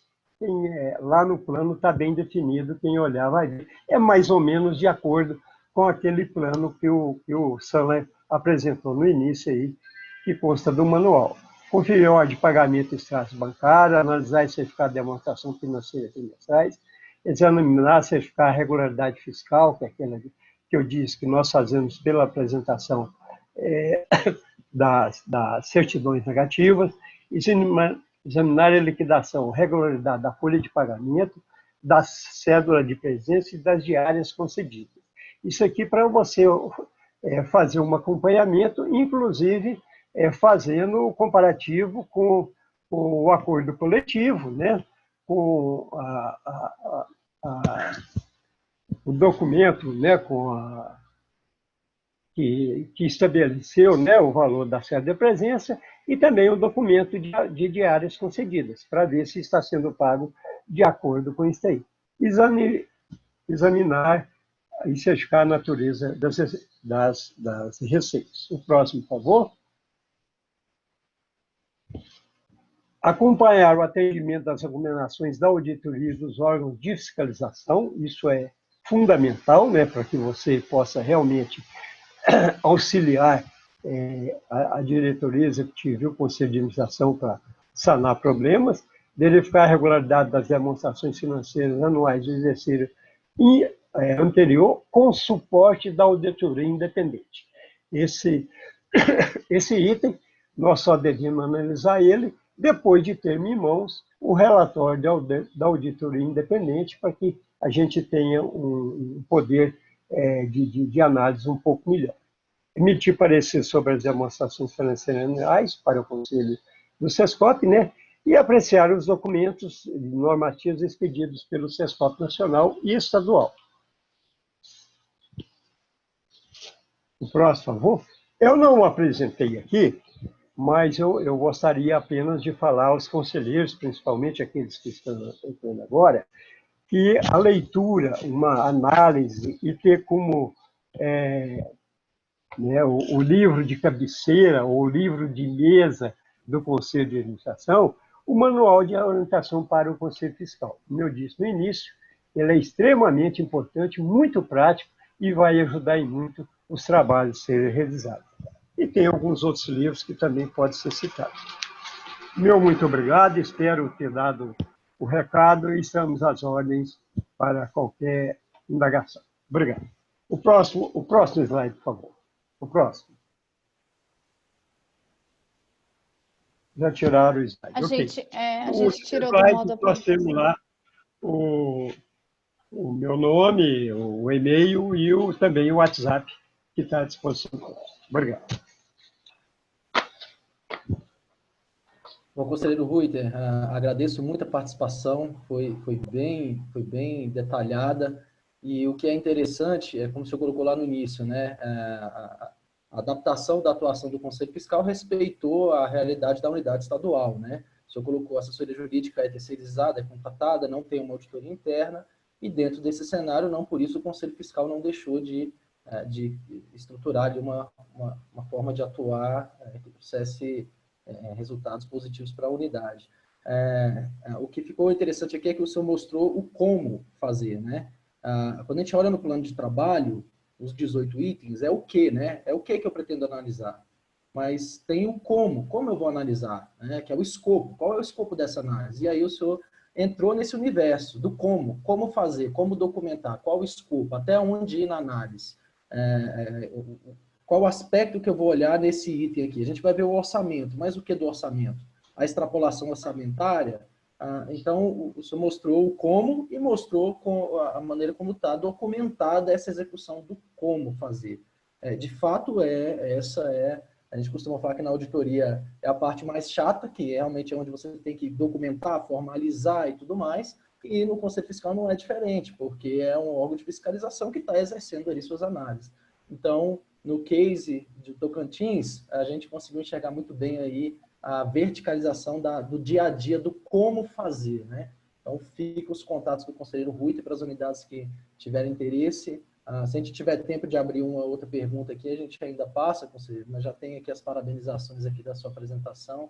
Lá no plano está bem definido, quem olhar vai ver. É mais ou menos de acordo com aquele plano que o Saller apresentou no início, aí, que consta do manual. Conferir a ordem de pagamento e extrato bancário, analisar e certificar a demonstração financeira trimestrais, examinar, certificar a regularidade fiscal, que é aquela que eu disse que nós fazemos pela apresentação das certidões negativas, examinar a liquidação, regularidade da folha de pagamento, da cédula de presença e das diárias concedidas. Isso aqui para você fazer um acompanhamento, inclusive fazendo o comparativo com o acordo coletivo, né? Com o documento, né? Que estabeleceu, né, o valor da cédula de presença e também o documento de diárias concedidas, para ver se está sendo pago de acordo com isso aí. Examinar e certificar a natureza das receitas. O próximo, por favor. Acompanhar o atendimento das recomendações da auditoria dos órgãos de fiscalização, isso é fundamental, né, para que você possa realmente auxiliar a diretoria executiva e o Conselho de Administração para sanar problemas, verificar a regularidade das demonstrações financeiras anuais do exercício anterior com suporte da auditoria independente. Esse item, nós só devemos analisar ele depois de ter em mãos o relatório da auditoria independente, para que a gente tenha um poder de análise um pouco melhor. Emitir parecer sobre as demonstrações financeiras anuais para o Conselho do SESCOP, né? E apreciar os documentos normativos expedidos pelo SESCOP nacional e estadual. O próximo, por favor. Eu não apresentei aqui, mas eu gostaria apenas de falar aos conselheiros, principalmente aqueles que estão entrando agora, que a leitura, uma análise e ter como o livro de cabeceira ou o livro de mesa do Conselho de Administração o Manual de Orientação para o Conselho Fiscal. Como eu disse no início, ele é extremamente importante, muito prático e vai ajudar em muito os trabalhos a serem realizados. E tem alguns outros livros que também podem ser citados. Meu muito obrigado, espero ter dado o recado e estamos às ordens para qualquer indagação. Obrigado. O próximo slide, por favor. O próximo. Já tiraram o slide. A Okay. gente tirou slide, do modo nós temos lá o meu nome, o e-mail e também o WhatsApp que está à disposição. Obrigado. Bom, conselheiro Ruiter, agradeço muito a participação, foi bem detalhada, e o que é interessante, como o senhor colocou lá no início, né, a adaptação da atuação do Conselho Fiscal respeitou a realidade da unidade estadual, né? O senhor colocou a assessoria jurídica é terceirizada, é contratada, não tem uma auditoria interna, e dentro desse cenário, não por isso o Conselho Fiscal não deixou de estruturar de uma forma de atuar que trouxesse resultados positivos para a unidade. O que ficou interessante aqui é que o senhor mostrou o como fazer, né? Quando a gente olha no plano de trabalho, os 18 itens, é o que, né? É o que eu pretendo analisar. Mas tem o como eu vou analisar, né? Que é o escopo. Qual é o escopo dessa análise? E aí o senhor entrou nesse universo do como fazer, como documentar, qual o escopo, até onde ir na análise. Qual o aspecto que eu vou olhar nesse item aqui? A gente vai ver o orçamento, mas o que do orçamento? A extrapolação orçamentária. Então, o senhor mostrou o como e mostrou a maneira como está documentada essa execução do como fazer. De fato, a gente costuma falar que na auditoria é a parte mais chata, que realmente é onde você tem que documentar, formalizar e tudo mais, e no Conselho Fiscal não é diferente, porque é um órgão de fiscalização que está exercendo ali suas análises. Então, no case de Tocantins, a gente conseguiu enxergar muito bem aí a verticalização do dia a dia do como fazer, né? Então, fica os contatos do conselheiro Ruiter para as unidades que tiverem interesse. Se a gente tiver tempo de abrir uma outra pergunta aqui, a gente ainda passa, conselheiro, mas já tem aqui as parabenizações aqui da sua apresentação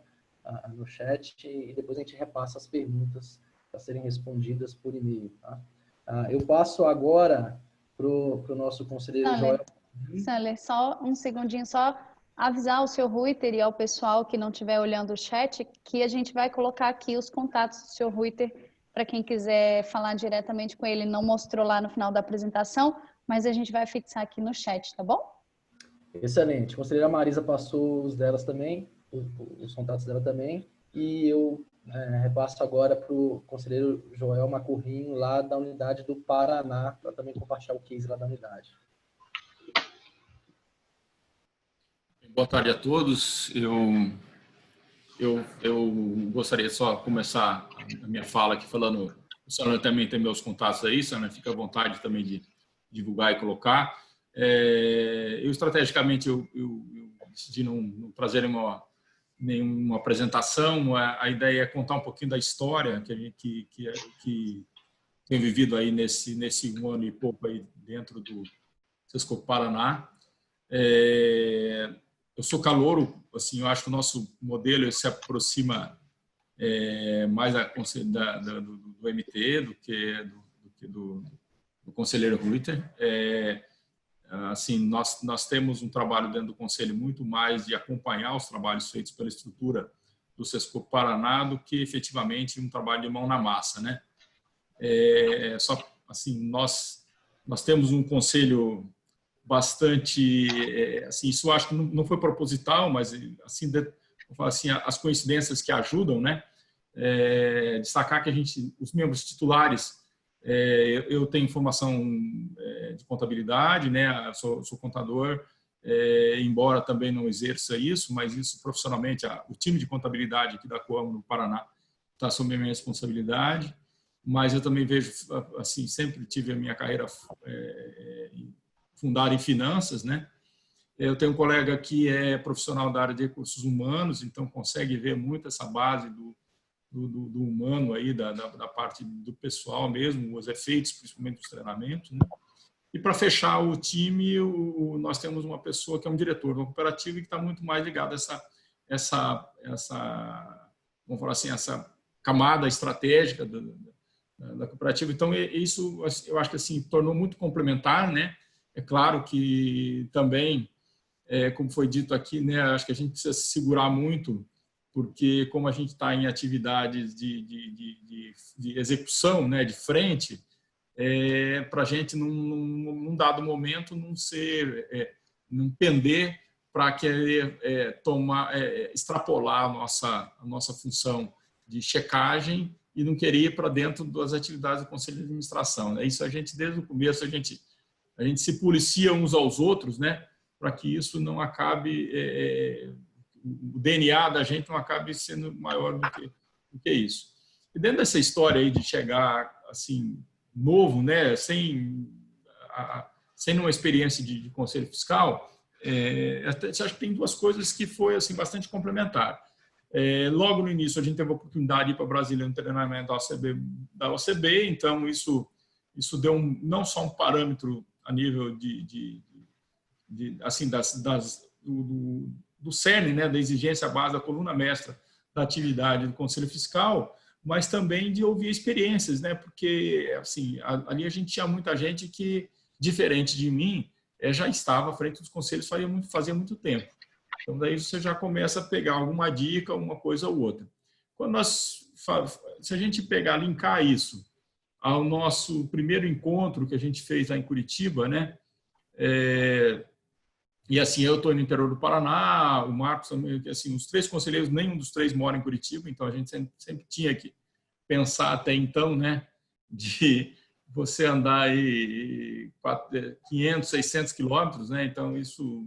no chat e depois a gente repassa as perguntas para serem respondidas por e-mail, tá? Eu passo agora para o nosso conselheiro Joel. Saler, só um segundinho, só avisar o senhor Ruiter e ao pessoal que não estiver olhando o chat que a gente vai colocar aqui os contatos do senhor Ruiter para quem quiser falar diretamente com ele. Não mostrou lá no final da apresentação, mas a gente vai fixar aqui no chat, tá bom? Excelente. A conselheira Marisa passou os delas também, os contatos dela também, e eu repasso agora para o conselheiro Joel Macurrinho, lá da unidade do Paraná, para também compartilhar o case lá da unidade. Boa tarde a todos. Eu gostaria só de começar a minha fala aqui falando, o senhor também tem meus contatos aí, senhor, fica à vontade também de divulgar e colocar. Eu estrategicamente eu decidi não trazer nenhuma apresentação. A ideia é contar um pouquinho da história que tem vivido aí nesse 1 ano e pouco aí dentro do Sescope Paraná. Eu sou calouro, assim, eu acho que o nosso modelo se aproxima mais do MT do que do conselheiro Ruiter. Assim, nós temos um trabalho dentro do conselho muito mais de acompanhar os trabalhos feitos pela estrutura do Sescope Paraná do que efetivamente um trabalho de mão na massa, né? Só assim, nós temos um conselho bastante, assim, isso eu acho que não foi proposital, mas assim, vou falar assim, as coincidências que ajudam, né? Destacar que os membros titulares, eu tenho formação de contabilidade, né? Sou contador, embora também não exerça isso, mas isso profissionalmente, o time de contabilidade aqui da Coamo no Paraná está sob minha responsabilidade, mas eu também vejo, assim, sempre tive a minha carreira fundada em finanças, né? Eu tenho um colega que é profissional da área de recursos humanos, então consegue ver muito essa base do humano aí, da parte do pessoal mesmo, os efeitos, principalmente dos treinamentos, né? E para fechar o time, nós temos uma pessoa que é um diretor de uma cooperativa e que está muito mais ligado a vamos falar assim, essa camada estratégica da cooperativa. Então, isso eu acho que assim tornou muito complementar, né? É claro que também, como foi dito aqui, né? Acho que a gente precisa se segurar muito, porque como a gente está em atividades de execução, né? De frente, para a gente num dado momento não pender para querer extrapolar a nossa função de checagem e não querer ir para dentro das atividades do Conselho de Administração, né? Isso a gente, desde o começo, a gente se policia uns aos outros, né? Para que isso não acabe, o DNA da gente não acabe sendo maior do que isso. E dentro dessa história aí de chegar assim, novo, né? Sem uma experiência de Conselho Fiscal, acho que tem duas coisas que foi assim, bastante complementar. Logo no início, a gente teve a oportunidade de ir para Brasília no treinamento da OCB, então isso deu não só um parâmetro a nível assim, do cerne, né, da exigência base da coluna mestra da atividade do Conselho Fiscal, mas também de ouvir experiências, né, porque assim, ali a gente tinha muita gente que, diferente de mim, já estava à frente dos conselhos fazia muito tempo. Então, daí você já começa a pegar alguma dica, uma coisa ou outra. Se a gente linkar isso ao nosso primeiro encontro que a gente fez lá em Curitiba, né? E assim, eu estou no interior do Paraná, o Marcos também, assim, os 3 conselheiros, nenhum dos 3 mora em Curitiba, então a gente sempre tinha que pensar até então, né? De você andar aí 500, 600 quilômetros, né? Então isso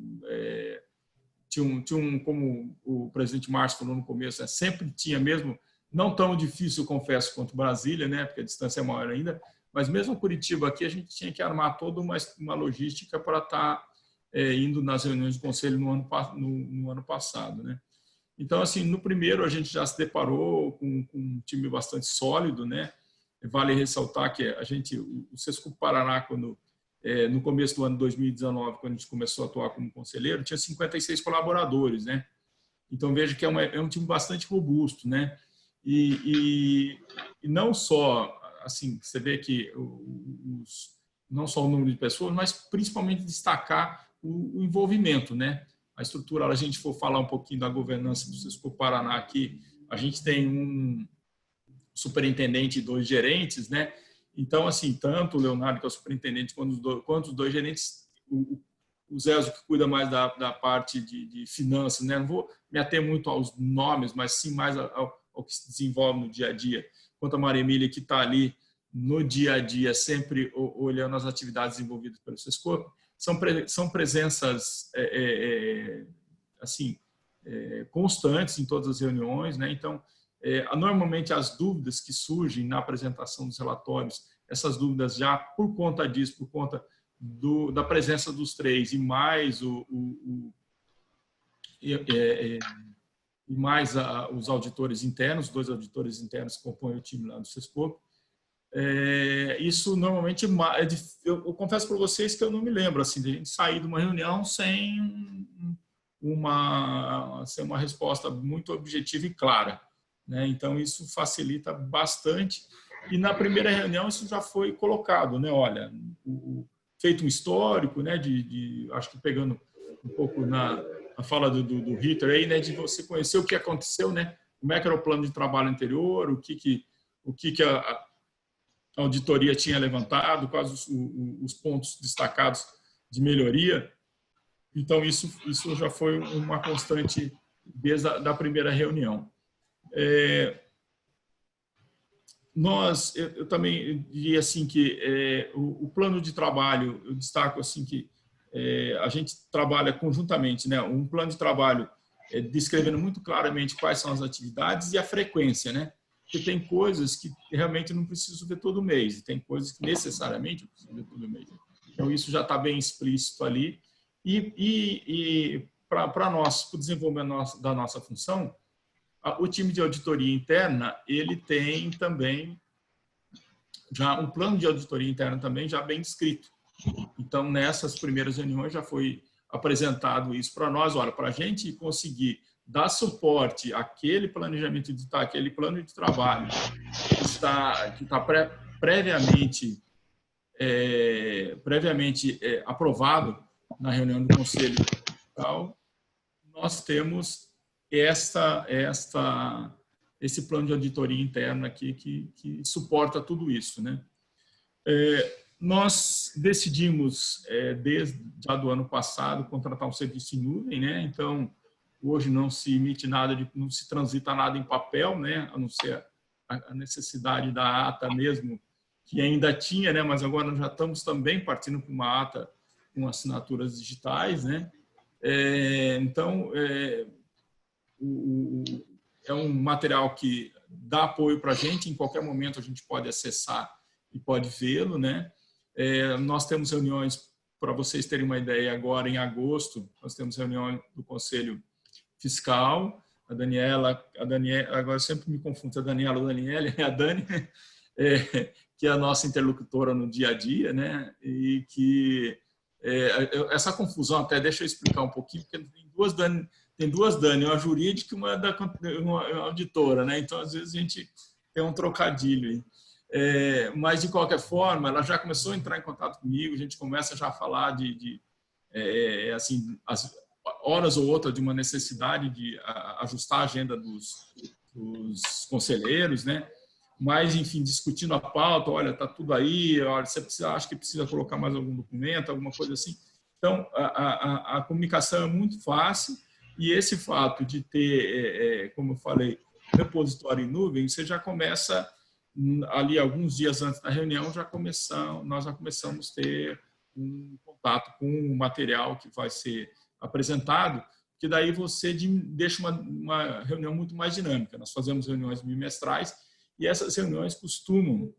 tinha como o presidente Márcio falou no começo, sempre tinha mesmo, não tão difícil, confesso, quanto Brasília, né? Porque a distância é maior ainda, mas mesmo Curitiba aqui a gente tinha que armar toda uma logística para estar indo nas reuniões do conselho no ano passado, né? Então, assim, no primeiro a gente já se deparou com um time bastante sólido, né? Vale ressaltar que o Sescope Paraná, no começo do ano 2019, quando a gente começou a atuar como conselheiro, tinha 56 colaboradores, né? Então, veja que é um time bastante robusto, né? E não só, assim, você vê que não só o número de pessoas, mas principalmente destacar o envolvimento, né? A estrutura, a gente for falar um pouquinho da governança do Sescope Paraná aqui, a gente tem um superintendente e 2 gerentes, né? Então, assim, tanto o Leonardo, que é o superintendente, quanto os 2 gerentes, o Zézo, que cuida mais da parte de finanças, né? Não vou me ater muito aos nomes, mas sim mais ao que se desenvolve no dia a dia. Quanto a Maria Emília, que está ali no dia a dia, sempre olhando as atividades desenvolvidas pelo Sescope, são presenças assim, constantes em todas as reuniões, né? Então, normalmente as dúvidas que surgem na apresentação dos relatórios, essas dúvidas já por conta disso, por conta da presença dos 3 e mais os auditores internos, 2 auditores internos que compõem o time lá do Sescope, isso normalmente eu confesso para vocês que eu não me lembro assim de a gente sair de uma reunião sem uma resposta muito objetiva e clara, né? Então isso facilita bastante, e na primeira reunião isso já foi colocado, né? Olha, feito um histórico, né? Acho que pegando um pouco na fala do Ritter aí, né? De você conhecer o que aconteceu, né? Como é que era o plano de trabalho anterior, o que a auditoria tinha levantado, quais os pontos destacados de melhoria. Então, isso já foi uma constante desde a primeira reunião. Eu também diria assim que o plano de trabalho, eu destaco assim que a gente trabalha conjuntamente, né? Um plano de trabalho descrevendo muito claramente quais são as atividades e a frequência, né? Porque tem coisas que realmente não preciso ver todo mês, e tem coisas que necessariamente eu preciso ver todo mês. Então, isso já está bem explícito ali. E para nós, para o desenvolvimento da nossa função, o time de auditoria interna, ele tem também já um plano de auditoria interna também já bem descrito. Então, nessas primeiras reuniões já foi apresentado isso para nós. Olha, para a gente conseguir dar suporte àquele planejamento aquele plano de trabalho que está previamente aprovado na reunião do Conselho Fiscal, nós temos esse plano de auditoria interna aqui que suporta tudo isso, né? Nós decidimos, desde já do ano passado, contratar um serviço em nuvem, né? Então, hoje não se emite nada, não se transita nada em papel, né? A não ser a necessidade da ata mesmo, que ainda tinha, né? Mas agora nós já estamos também partindo para uma ata com assinaturas digitais, né? Então, é um material que dá apoio para a gente, em qualquer momento a gente pode acessar e pode vê-lo, né? Nós temos reuniões, para vocês terem uma ideia, agora em agosto, nós temos reunião do Conselho Fiscal, a Daniela, agora eu sempre me confundo, a Daniela ou a Daniela, é a Dani, que é a nossa interlocutora no dia a dia, né? E que essa confusão, até deixa eu explicar um pouquinho, porque tem duas Dani, uma jurídica e uma auditora, né? Então, às vezes, a gente tem um trocadilho aí. Mas, de qualquer forma, ela já começou a entrar em contato comigo, a gente começa já a falar assim, as horas ou outra de uma necessidade de ajustar a agenda dos conselheiros, né? Mas, enfim, discutindo a pauta, olha, está tudo aí, olha, você acha que precisa colocar mais algum documento, alguma coisa assim. Então, a comunicação é muito fácil e esse fato de ter, como eu falei, repositório em nuvem, você já começa, ali alguns dias antes da reunião, nós já começamos a ter um contato com o material que vai ser apresentado, que daí você deixa uma reunião muito mais dinâmica. Nós fazemos reuniões bimestrais e essas reuniões costumam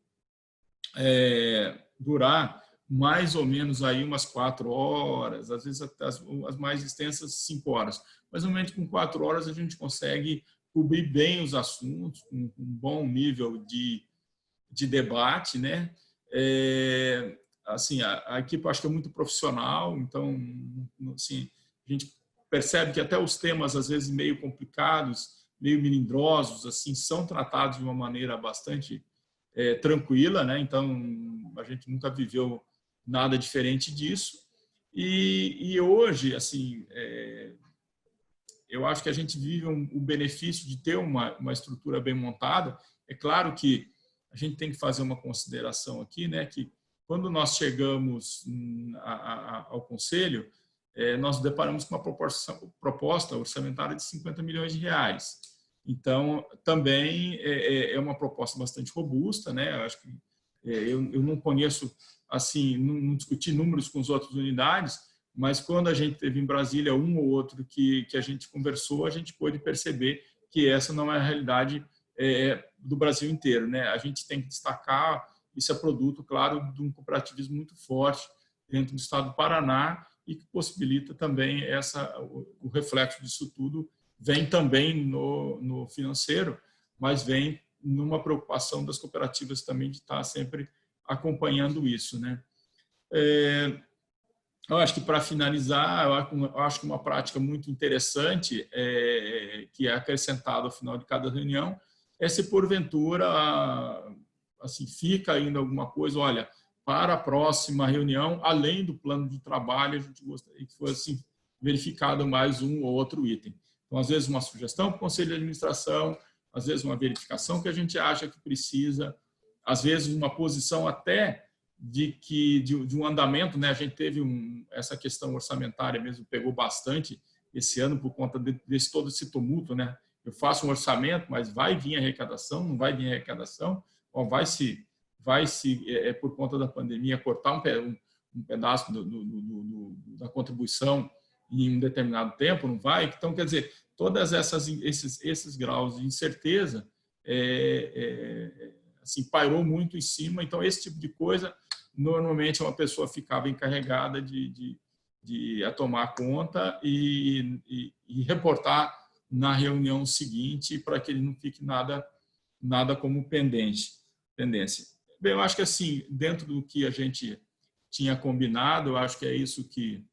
durar mais ou menos aí umas 4 horas, às vezes até as mais extensas 5 horas. Mas, normalmente, com 4 horas a gente consegue cobrir bem os assuntos, com um bom nível de debate, né? Assim, a equipe eu acho que é muito profissional, então, assim, a gente percebe que até os temas, às vezes, meio complicados, meio melindrosos, assim, são tratados de uma maneira bastante tranquila, né? Então, a gente nunca viveu nada diferente disso. E hoje, assim, eu acho que a gente vive o benefício de ter uma estrutura bem montada. É claro que a gente tem que fazer uma consideração aqui, né? Que quando nós chegamos ao Conselho, nós deparamos com uma proposta orçamentária de 50 milhões de reais. Então, também é uma proposta bastante robusta, né? Eu acho que eu não conheço, assim, não discuti números com as outras unidades, mas quando a gente teve em Brasília um ou outro que a gente conversou, a gente pôde perceber que essa não é a realidade do Brasil inteiro, né? A gente tem que destacar, isso é produto, claro, de um cooperativismo muito forte dentro do estado do Paraná e que possibilita também o reflexo disso tudo vem também no financeiro, mas vem numa preocupação das cooperativas também de estar sempre acompanhando isso, né? Eu acho que, para finalizar, eu acho que uma prática muito interessante que é acrescentada ao final de cada reunião é se, porventura, assim, fica ainda alguma coisa, olha, para a próxima reunião, além do plano de trabalho, a gente gostaria que fosse verificado mais um ou outro item. Então, às vezes, uma sugestão para o Conselho de Administração, às vezes, uma verificação que a gente acha que precisa, às vezes, uma posição até de um andamento, né? A gente teve essa questão orçamentária mesmo, pegou bastante esse ano por conta desse todo esse tumulto, né? Eu faço um orçamento, mas vai vir arrecadação, não vai vir arrecadação, ou vai se por conta da pandemia, cortar um pedaço da contribuição em um determinado tempo, não vai? Então, quer dizer, todas esses graus de incerteza assim, pairou muito em cima. Então, esse tipo de coisa, normalmente, uma pessoa ficava encarregada de tomar conta e reportar na reunião seguinte para que ele não fique nada como pendência. Bem, eu acho que, assim, dentro do que a gente tinha combinado, eu acho que é isso que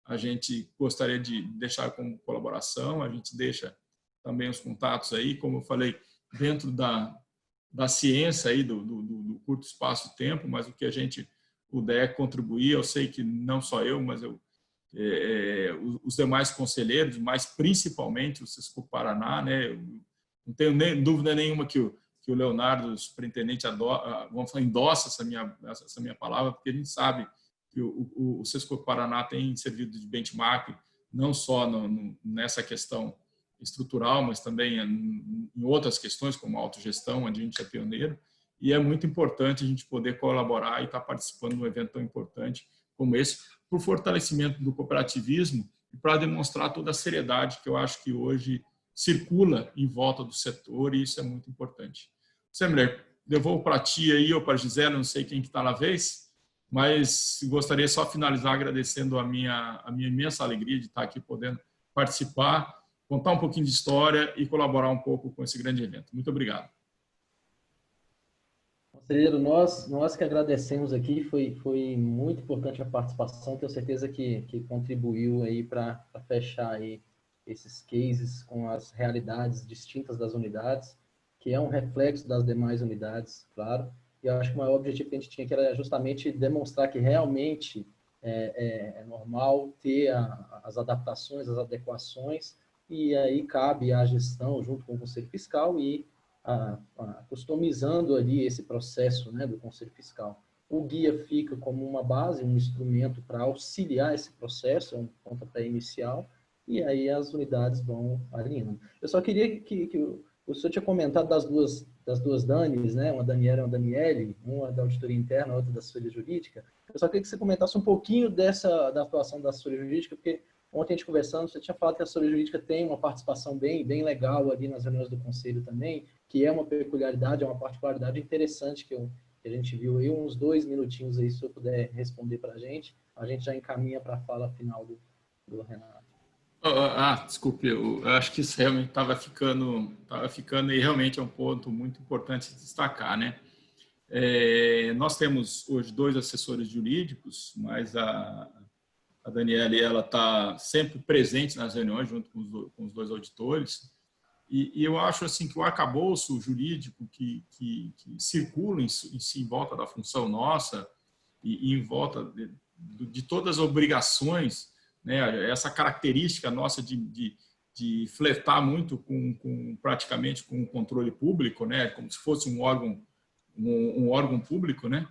a gente gostaria de deixar como colaboração. A gente deixa também os contatos aí, como eu falei, dentro da ciência aí do curto espaço de tempo, mas o que a gente puder contribuir, eu sei que não só eu, mas os demais conselheiros, mas principalmente o Sescope Paraná, né? Eu não tenho nem dúvida nenhuma que o Leonardo, o superintendente, endossa essa minha palavra, porque a gente sabe que o Sescope Paraná tem servido de benchmark, não só nessa questão estrutural, mas também em outras questões, como a autogestão, onde a gente é pioneiro, e é muito importante a gente poder colaborar e estar participando de um evento tão importante como esse, para o fortalecimento do cooperativismo e para demonstrar toda a seriedade que eu acho que hoje circula em volta do setor, e isso é muito importante. Semler, devolvo para ti aí ou para a Gisela, não sei quem que está na vez, mas gostaria só de finalizar agradecendo a minha imensa alegria de estar aqui podendo participar, contar um pouquinho de história e colaborar um pouco com esse grande evento. Muito obrigado. Conselheiro, nós que agradecemos aqui, foi muito importante a participação, tenho certeza que contribuiu aí para fechar aí esses cases com as realidades distintas das unidades, que é um reflexo das demais unidades, claro, e eu acho que o maior objetivo que a gente tinha que era justamente demonstrar que realmente é normal ter as adaptações, as adequações, e aí cabe à gestão, junto com o Conselho Fiscal, e customizando ali esse processo, né, do Conselho Fiscal. O guia fica como uma base, um instrumento para auxiliar esse processo, é um pontapé inicial, e aí as unidades vão alinhando. Eu só queria que o senhor tinha comentado das duas Danis, né, uma Daniela e uma Daniele, uma da auditoria interna, outra da assessoria jurídica. Eu só queria que você comentasse um pouquinho da atuação da assessoria jurídica, porque ontem a gente conversando, você tinha falado que a assessoria jurídica tem uma participação bem legal ali nas reuniões do conselho também, que é uma peculiaridade, é uma particularidade interessante que a gente viu aí, uns 2 minutinhos aí, se eu puder responder para a gente já encaminha para a fala final do Renato. Desculpe, eu acho que isso realmente estava ficando e realmente é um ponto muito importante de destacar, né? Nós temos hoje 2 assessores jurídicos, mas a Daniela, ela está sempre presente nas reuniões junto com os 2 auditores, e eu acho assim que o arcabouço jurídico que circula em volta da função nossa e em volta de todas as obrigações, né, essa característica nossa de flertar muito praticamente com o controle público, né, como se fosse um órgão público, né?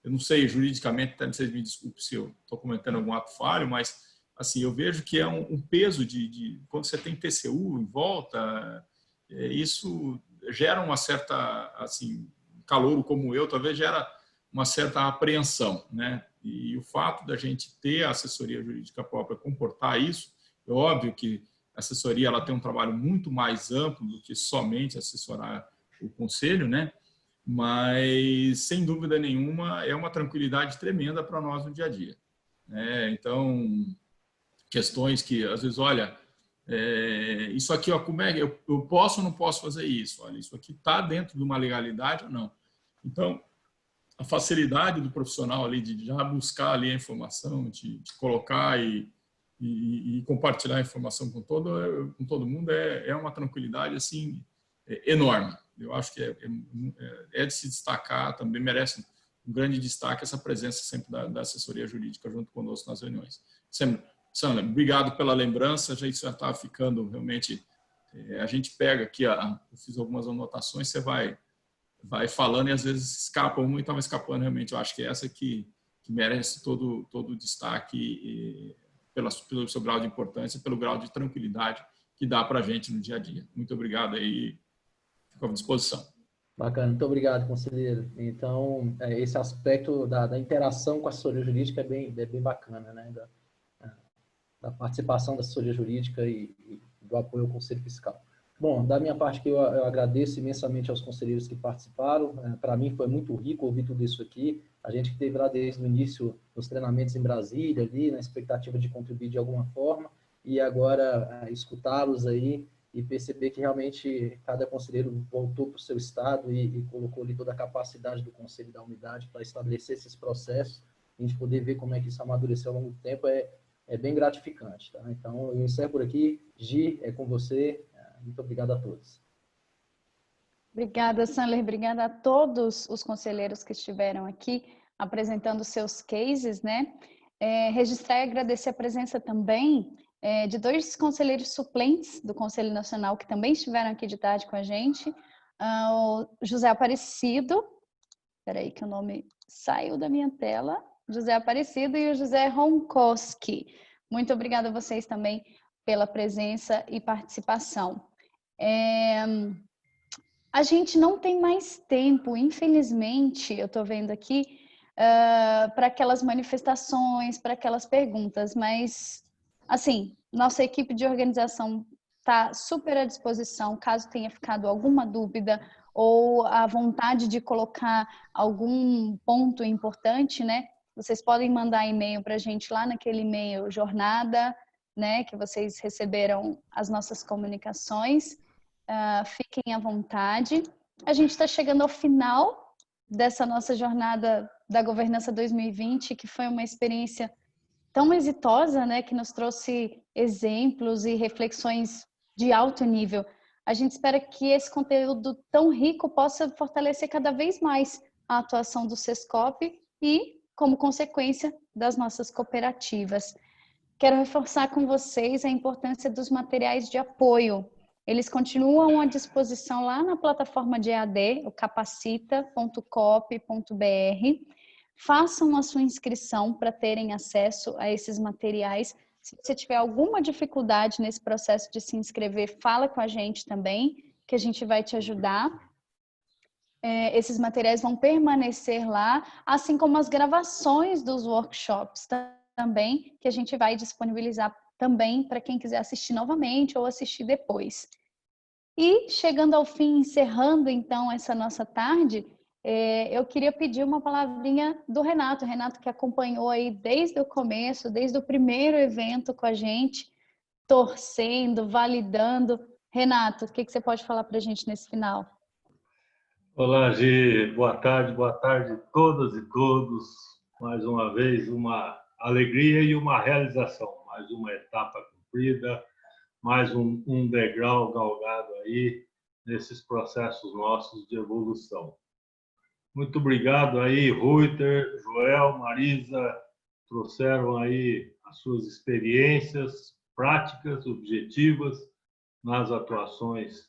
Eu não sei juridicamente, até vocês me desculpem se eu estou cometendo algum ato falho, mas assim, eu vejo que é um peso quando você tem TCU em volta, isso gera uma certa, assim, calouro como eu, talvez gera uma certa apreensão, né? E o fato da gente ter a assessoria jurídica própria comportar isso, é óbvio que a assessoria ela tem um trabalho muito mais amplo do que somente assessorar o conselho, né? Mas, sem dúvida nenhuma, é uma tranquilidade tremenda para nós no dia a dia, né? Então, questões que, às vezes, olha, isso aqui, ó, como é que eu posso ou não posso fazer isso? Olha, isso aqui está dentro de uma legalidade ou não? Então, a facilidade do profissional ali de já buscar ali a informação, de colocar e compartilhar a informação com todo mundo é uma tranquilidade assim enorme. Eu acho que é de se destacar, também merece um grande destaque essa presença sempre da assessoria jurídica junto conosco nas reuniões. Sandra, obrigado pela lembrança, isso já está ficando realmente... a gente pega aqui, eu fiz algumas anotações, você vai falando e às vezes escapa uma e estava escapando realmente. Eu acho que é essa que merece todo o destaque pelo seu grau de importância, pelo grau de tranquilidade que dá para a gente no dia a dia. Muito obrigado aí, fico à disposição. Bacana, muito obrigado, conselheiro. Então, esse aspecto da interação com a assessoria jurídica é bem bacana, né? Da participação da assessoria jurídica e do apoio ao Conselho Fiscal. Bom, da minha parte, eu agradeço imensamente aos conselheiros que participaram. Para mim foi muito rico ouvir tudo isso aqui. A gente que esteve lá desde o início dos treinamentos em Brasília, ali, na expectativa de contribuir de alguma forma, e agora escutá-los aí e perceber que realmente cada conselheiro voltou para o seu estado e colocou ali toda a capacidade do conselho da unidade para estabelecer esses processos, a gente poder ver como é que isso amadureceu ao longo do tempo é bem gratificante. Tá? Então, eu encerro por aqui. Gi, é com você. Muito obrigado a todos. Obrigada, Sandler. Obrigada a todos os conselheiros que estiveram aqui apresentando seus cases, né? Registrar e agradecer a presença também de 2 conselheiros suplentes do Conselho Nacional que também estiveram aqui de tarde com a gente. O José Aparecido, espera aí que o nome saiu da minha tela, José Aparecido e o José Ronkoski. Muito obrigada a vocês também pela presença e participação. A gente não tem mais tempo, infelizmente, eu estou vendo aqui, para aquelas manifestações, para aquelas perguntas, mas, assim, nossa equipe de organização está super à disposição, caso tenha ficado alguma dúvida ou a vontade de colocar algum ponto importante, né? Vocês podem mandar e-mail para a gente lá naquele e-mail jornada, né? Que vocês receberam as nossas comunicações. Fiquem à vontade. A gente está chegando ao final dessa nossa jornada da Governança 2020, que foi uma experiência tão exitosa, né, que nos trouxe exemplos e reflexões de alto nível. A gente espera que esse conteúdo tão rico possa fortalecer cada vez mais a atuação do Sescop e, como consequência, das nossas cooperativas. Quero reforçar com vocês a importância dos materiais de apoio. Eles continuam à disposição lá na plataforma de EAD, o capacita.coop.br. Façam a sua inscrição para terem acesso a esses materiais. Se você tiver alguma dificuldade nesse processo de se inscrever, fala com a gente também, que a gente vai te ajudar. Esses materiais vão permanecer lá, assim como as gravações dos workshops também, que a gente vai disponibilizar também para quem quiser assistir novamente ou assistir depois. E chegando ao fim, encerrando então essa nossa tarde, eu queria pedir uma palavrinha do Renato. Renato que acompanhou aí desde o começo, desde o primeiro evento com a gente, torcendo, validando. Renato, o que você pode falar para a gente nesse final? Olá, Gi. Boa tarde a todas e todos. Mais uma vez, uma alegria e uma realização. Mais uma etapa cumprida, mais um degrau galgado aí nesses processos nossos de evolução. Muito obrigado aí, Ruiter, Joel, Marisa, trouxeram aí as suas experiências práticas, objetivas nas atuações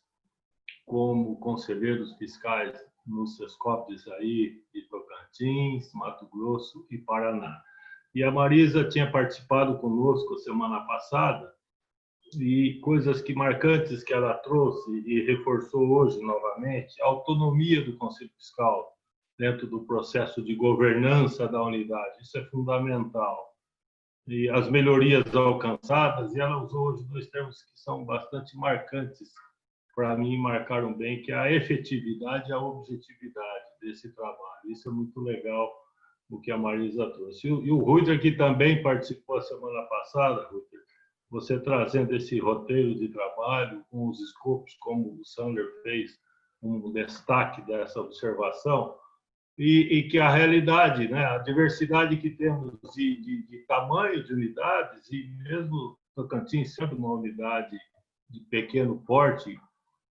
como conselheiros fiscais nos Sescops aí de Tocantins, Mato Grosso e Paraná. E a Marisa tinha participado conosco semana passada e coisas marcantes que ela trouxe e reforçou hoje novamente, a autonomia do Conselho Fiscal dentro do processo de governança da unidade. Isso é fundamental. E as melhorias alcançadas, e ela usou hoje 2 termos que são bastante marcantes para mim, marcaram bem, que é a efetividade e a objetividade desse trabalho. Isso é muito legal, o que a Marisa trouxe. E o Ruiter, que também participou a semana passada, Ruiter, você trazendo esse roteiro de trabalho com os escopos, como o Sandler fez, um destaque dessa observação, e que a realidade, né, a diversidade que temos de tamanho de unidades, e mesmo Tocantins sendo uma unidade de pequeno porte,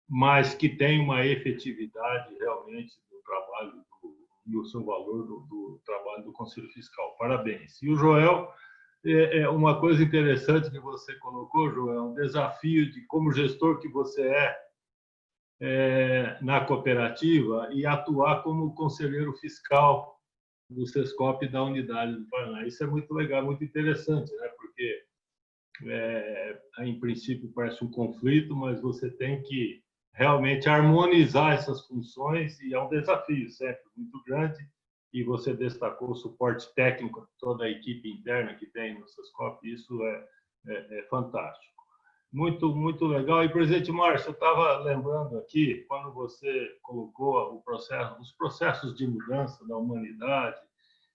mas que tem uma efetividade realmente do trabalho e o seu valor do trabalho do Conselho Fiscal. Parabéns. E o Joel, uma coisa interessante que você colocou, Joel, um desafio de como gestor que você na cooperativa e atuar como conselheiro fiscal do Sescop da unidade do Paraná. Isso é muito legal, muito interessante, né? Porque em princípio parece um conflito, mas você tem que realmente harmonizar essas funções e é um desafio sempre muito grande. E você destacou o suporte técnico de toda a equipe interna que tem no Sescop, isso é fantástico. Muito, muito legal. E, presidente Márcio, eu estava lembrando aqui, quando você colocou os processos de mudança da humanidade,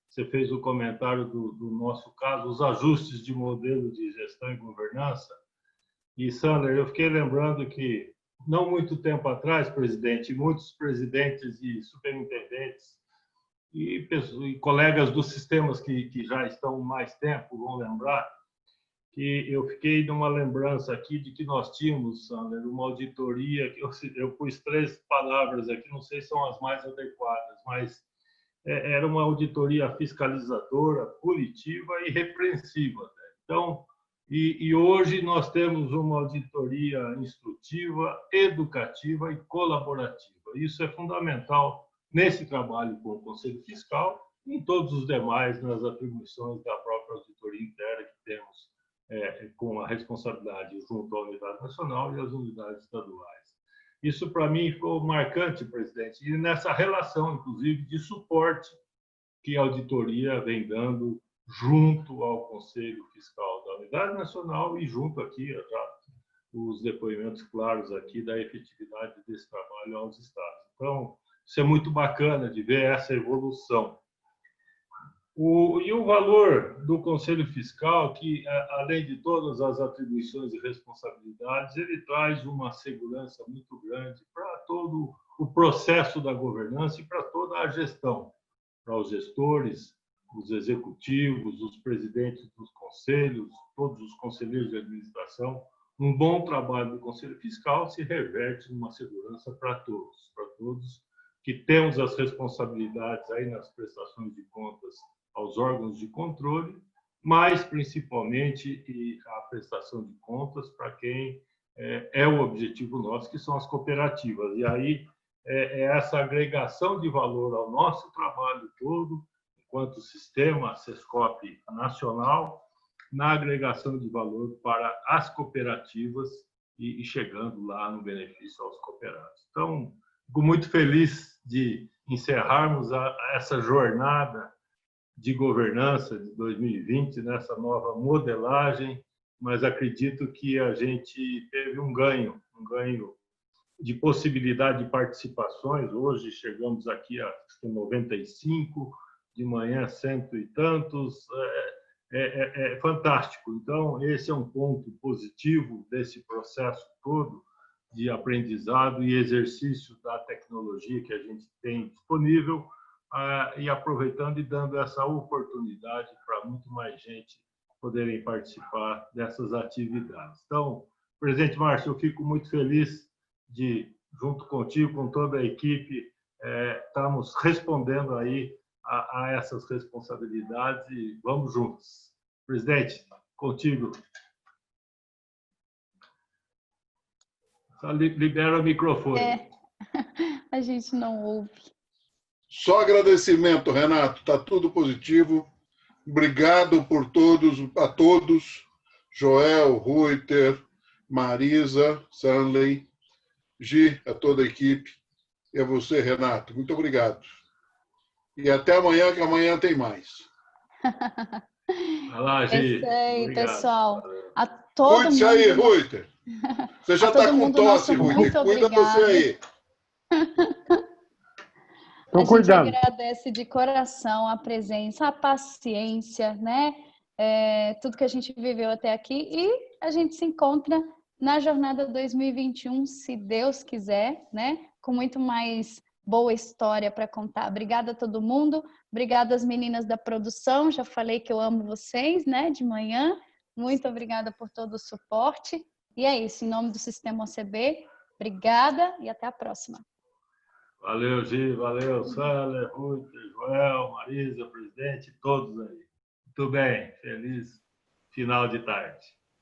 você fez o comentário do nosso caso, os ajustes de modelo de gestão e governança. E, Sandler, eu fiquei lembrando que, não muito tempo atrás, presidente, muitos presidentes e superintendentes e colegas dos sistemas que já estão mais tempo vão lembrar que eu fiquei numa lembrança aqui de que nós tínhamos, Sander, uma auditoria, que eu pus 3 palavras aqui, não sei se são as mais adequadas, mas era uma auditoria fiscalizadora, punitiva e repreensiva. Né? Então, e hoje nós temos uma auditoria instrutiva, educativa e colaborativa. Isso é fundamental nesse trabalho com o Conselho Fiscal e em todos os demais, nas atribuições da própria auditoria interna que temos com a responsabilidade junto à unidade nacional e às unidades estaduais. Isso, para mim, ficou marcante, presidente, e nessa relação, inclusive, de suporte que a auditoria vem dando junto ao Conselho Fiscal da Unidade Nacional e junto aqui, já os depoimentos claros aqui da efetividade desse trabalho aos estados. Então, isso é muito bacana de ver essa evolução. E o valor do Conselho Fiscal, que, além de todas as atribuições e responsabilidades, ele traz uma segurança muito grande para todo o processo da governança e para toda a gestão, para os gestores, os executivos, os presidentes dos conselhos, todos os conselheiros de administração. Um bom trabalho do Conselho Fiscal se reverte numa segurança para todos que temos as responsabilidades aí nas prestações de contas aos órgãos de controle, mas principalmente a prestação de contas para quem é o objetivo nosso, que são as cooperativas. E aí essa agregação de valor ao nosso trabalho todo, enquanto sistema SESCOP nacional, na agregação de valor para as cooperativas e chegando lá no benefício aos cooperados. Então, fico muito feliz de encerrarmos essa jornada de governança de 2020, nessa nova modelagem, mas acredito que a gente teve um ganho de possibilidade de participações. Hoje chegamos aqui a 95, de manhã 100 e tantos, é fantástico. Então, esse é um ponto positivo desse processo todo de aprendizado e exercício da tecnologia que a gente tem disponível, e aproveitando e dando essa oportunidade para muito mais gente poderem participar dessas atividades. Então, presidente Márcio, eu fico muito feliz de, junto contigo, com toda a equipe, estamos respondendo aí a essas responsabilidades e vamos juntos. Presidente, contigo. Só libera o microfone. A gente não ouve. Só agradecimento, Renato. Está tudo positivo. Obrigado a todos. Joel, Ruiter, Marisa, Sanley, Gi, a toda a equipe. E a você, Renato. Muito obrigado. E até amanhã, que amanhã tem mais. Vai lá, Gi. É isso aí, obrigado, pessoal. A todo Cuide-se mundo... aí, Ruiter. Você já está com tosse, Ruiter. Cuida você aí. Estou cuidando. A gente agradece de coração a presença, a paciência, né? Tudo que a gente viveu até aqui. E a gente se encontra na jornada 2021, se Deus quiser, né? Com muito mais boa história para contar. Obrigada a todo mundo. Obrigada às meninas da produção. Já falei que eu amo vocês, né? De manhã. Muito obrigada por todo o suporte. E é isso. Em nome do Sistema OCB, obrigada e até a próxima. Valeu, Gi, valeu, Sander, Ruiter, Joel, Marisa, presidente, todos aí. Muito bem, feliz final de tarde.